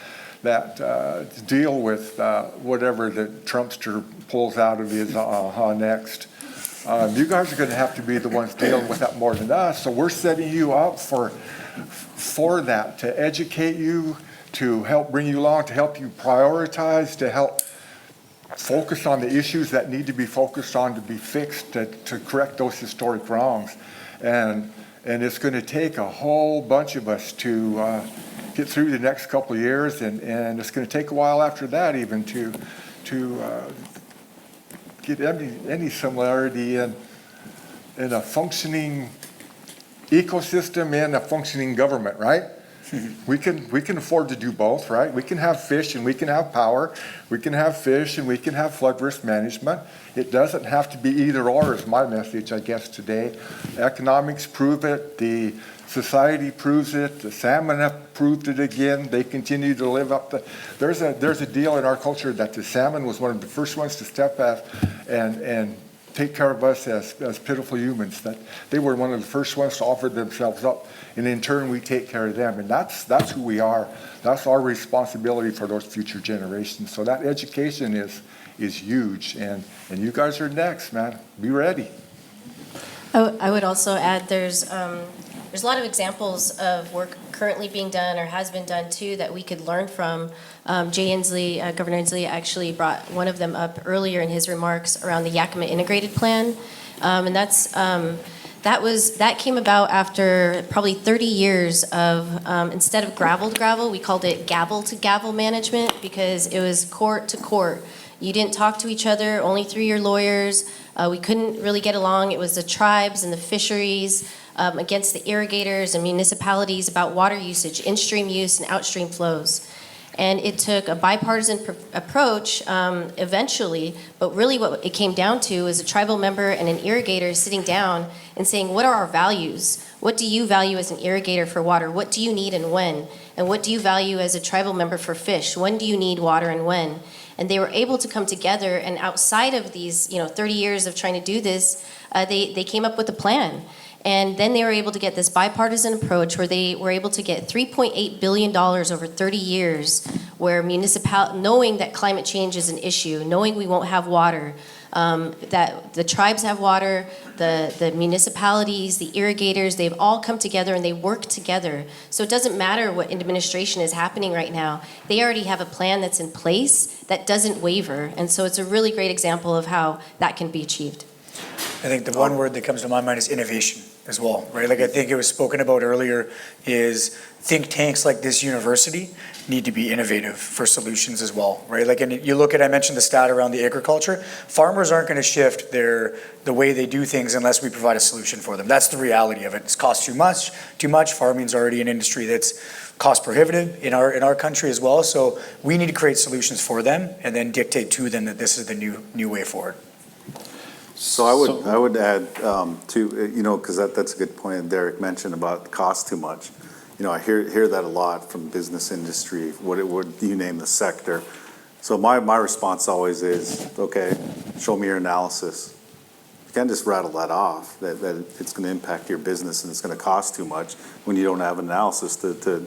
deal with whatever the Trumpster pulls out of his next. You guys are going to have to be the ones dealing with that more than us. So we're setting you up for that, to educate you, to help bring you along, to help you prioritize, to help focus on the issues that need to be focused on, to be fixed, to correct those historic wrongs. And it's going to take a whole bunch of us to get through the next couple of years, and it's going to take a while after that even to get any similarity in a functioning ecosystem and a functioning government, right? We can afford to do both, right? We can have fish and we can have power. We can have fish and we can have flood risk management. It doesn't have to be either or, is my message, I guess, today. Economics prove it. The society proves it. The salmon have proved it again. They continue to live up to. There's a deal in our culture that the salmon was one of the first ones to step up and take care of us as pitiful humans, that they were one of the first ones to offer themselves up. And in turn, we take care of them. And that's who we are. That's our responsibility for those future generations. So that education is huge. And you guys are next, man. Be ready. I would also add there's a lot of examples of work currently being done or has been done too that we could learn from. Jay Inslee, Governor Inslee actually brought one of them up earlier in his remarks around the Yakima Integrated Plan. And that came about after probably 30 years of, instead of gravel to gravel, we called it gavel to gavel management because it was court to court. You didn't talk to each other, only through your lawyers. We couldn't really get along. It was the tribes and the fisheries against the irrigators and municipalities about water usage, in-stream use and outstream flows. And it took a bipartisan approach eventually, but really what it came down to is a tribal member and an irrigator sitting down and saying, what are our values? What do you value as an irrigator for water? What do you need and when? And what do you value as a tribal member for fish? When do you need water and when? And they were able to come together, and outside of these 30 years of trying to do this, they came up with a plan. And then they were able to get this bipartisan approach where they were able to get $3.8 billion over 30 years, where knowing that climate change is an issue, knowing we won't have water, that the tribes have water, the municipalities, the irrigators, they've all come together and they work together. So it doesn't matter what administration is happening right now. They already have a plan that's in place that doesn't waver. And so it's a really great example of how that can be achieved. I think the one word that comes to my mind is innovation as well, right? Like I think it was spoken about earlier is think tanks like this university need to be innovative for solutions as well, right? Like, and you look at, I mentioned the stat around the agriculture, farmers aren't going to shift the way they do things unless we provide a solution for them. That's the reality of it. It's cost too much. Farming's already an industry that's cost prohibitive in our country as well. So we need to create solutions for them and then dictate to them that this is the new way forward. So I would add to, because that's a good point that Derek mentioned about cost too much. I hear that a lot from business industry, what you name the sector. So my response always is, okay, show me your analysis. You can't just rattle that off, that it's going to impact your business and it's going to cost too much when you don't have an analysis to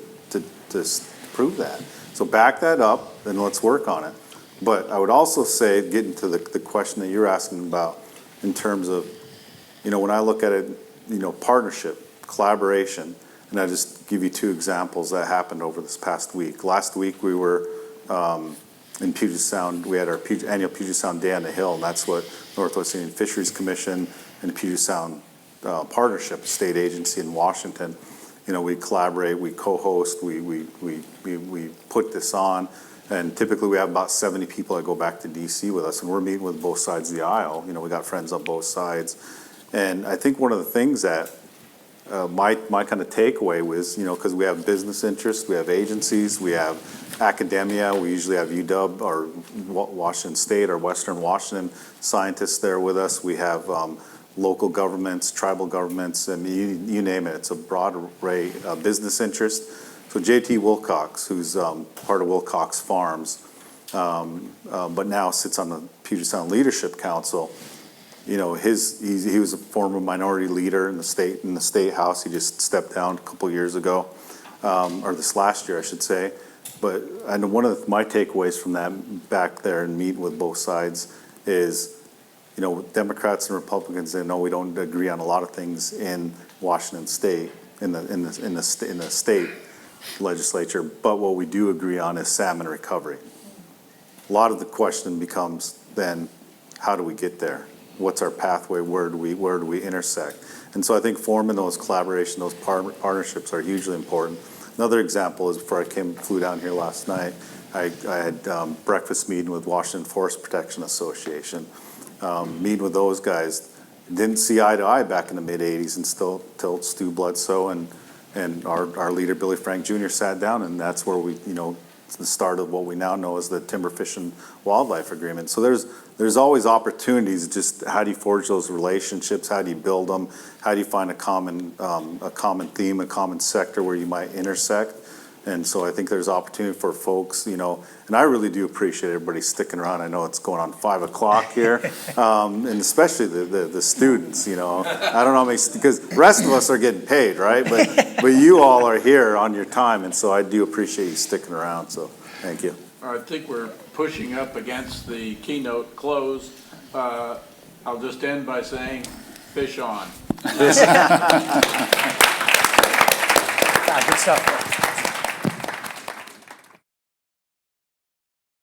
prove that. So back that up, then let's work on it. But I would also say, getting to the question that you're asking about, in terms of, when I look at it, partnership, collaboration, and I just give you two examples that happened over this past week. Last week we were in Puget Sound. We had our annual Puget Sound Day on the Hill, and that's what Northwest Indian Fisheries Commission and the Puget Sound Partnership, a state agency in Washington. We collaborate, we co-host, we put this on. And typically we have about 70 people that go back to DC with us, and we're meeting with both sides of the aisle. We got friends on both sides. And I think one of the things that my kind of takeaway was, because we have business interests, we have agencies, we have academia, we usually have UW or Washington State or Western Washington scientists there with us. We have local governments, tribal governments, and you name it. It's a broad array of business interests. So J.T. Wilcox, who's part of Wilcox Farms, but now sits on the Puget Sound Leadership Council. He was a former minority leader in the state house. He just stepped down a couple years ago, or this last year, I should say. But I know one of my takeaways from that back there and meet with both sides is, Democrats and Republicans, they know we don't agree on a lot of things in Washington State, in the state legislature, but what we do agree on is salmon recovery. A lot of the question becomes then, how do we get there? What's our pathway? Where do we intersect? And so I think forming those collaborations, those partnerships are hugely important. Another example is before I flew down here last night, I had breakfast meeting with Washington Forest Protection Association. Meeting with those guys, didn't see eye to eye back in the mid-'80s, and still till Stu Bledsoe and our leader, Billy Frank Jr., sat down, and that's where it's the start of what we now know as the Timber Fish and Wildlife Agreement. So there's always opportunities, just how do you forge those relationships, how do you build them, how do you find a common theme, a common sector where you might intersect. And so I think there's opportunity for folks, you know, and I really do appreciate everybody sticking around. I know it's going on 5 o'clock here, and especially the students, you know. I don't know how many, because the rest of us are getting paid, right? But you all are here on your time, and so I do appreciate you sticking around, so thank you. I think we're pushing up against the keynote close. I'll just end by saying, fish on. Yeah, good stuff.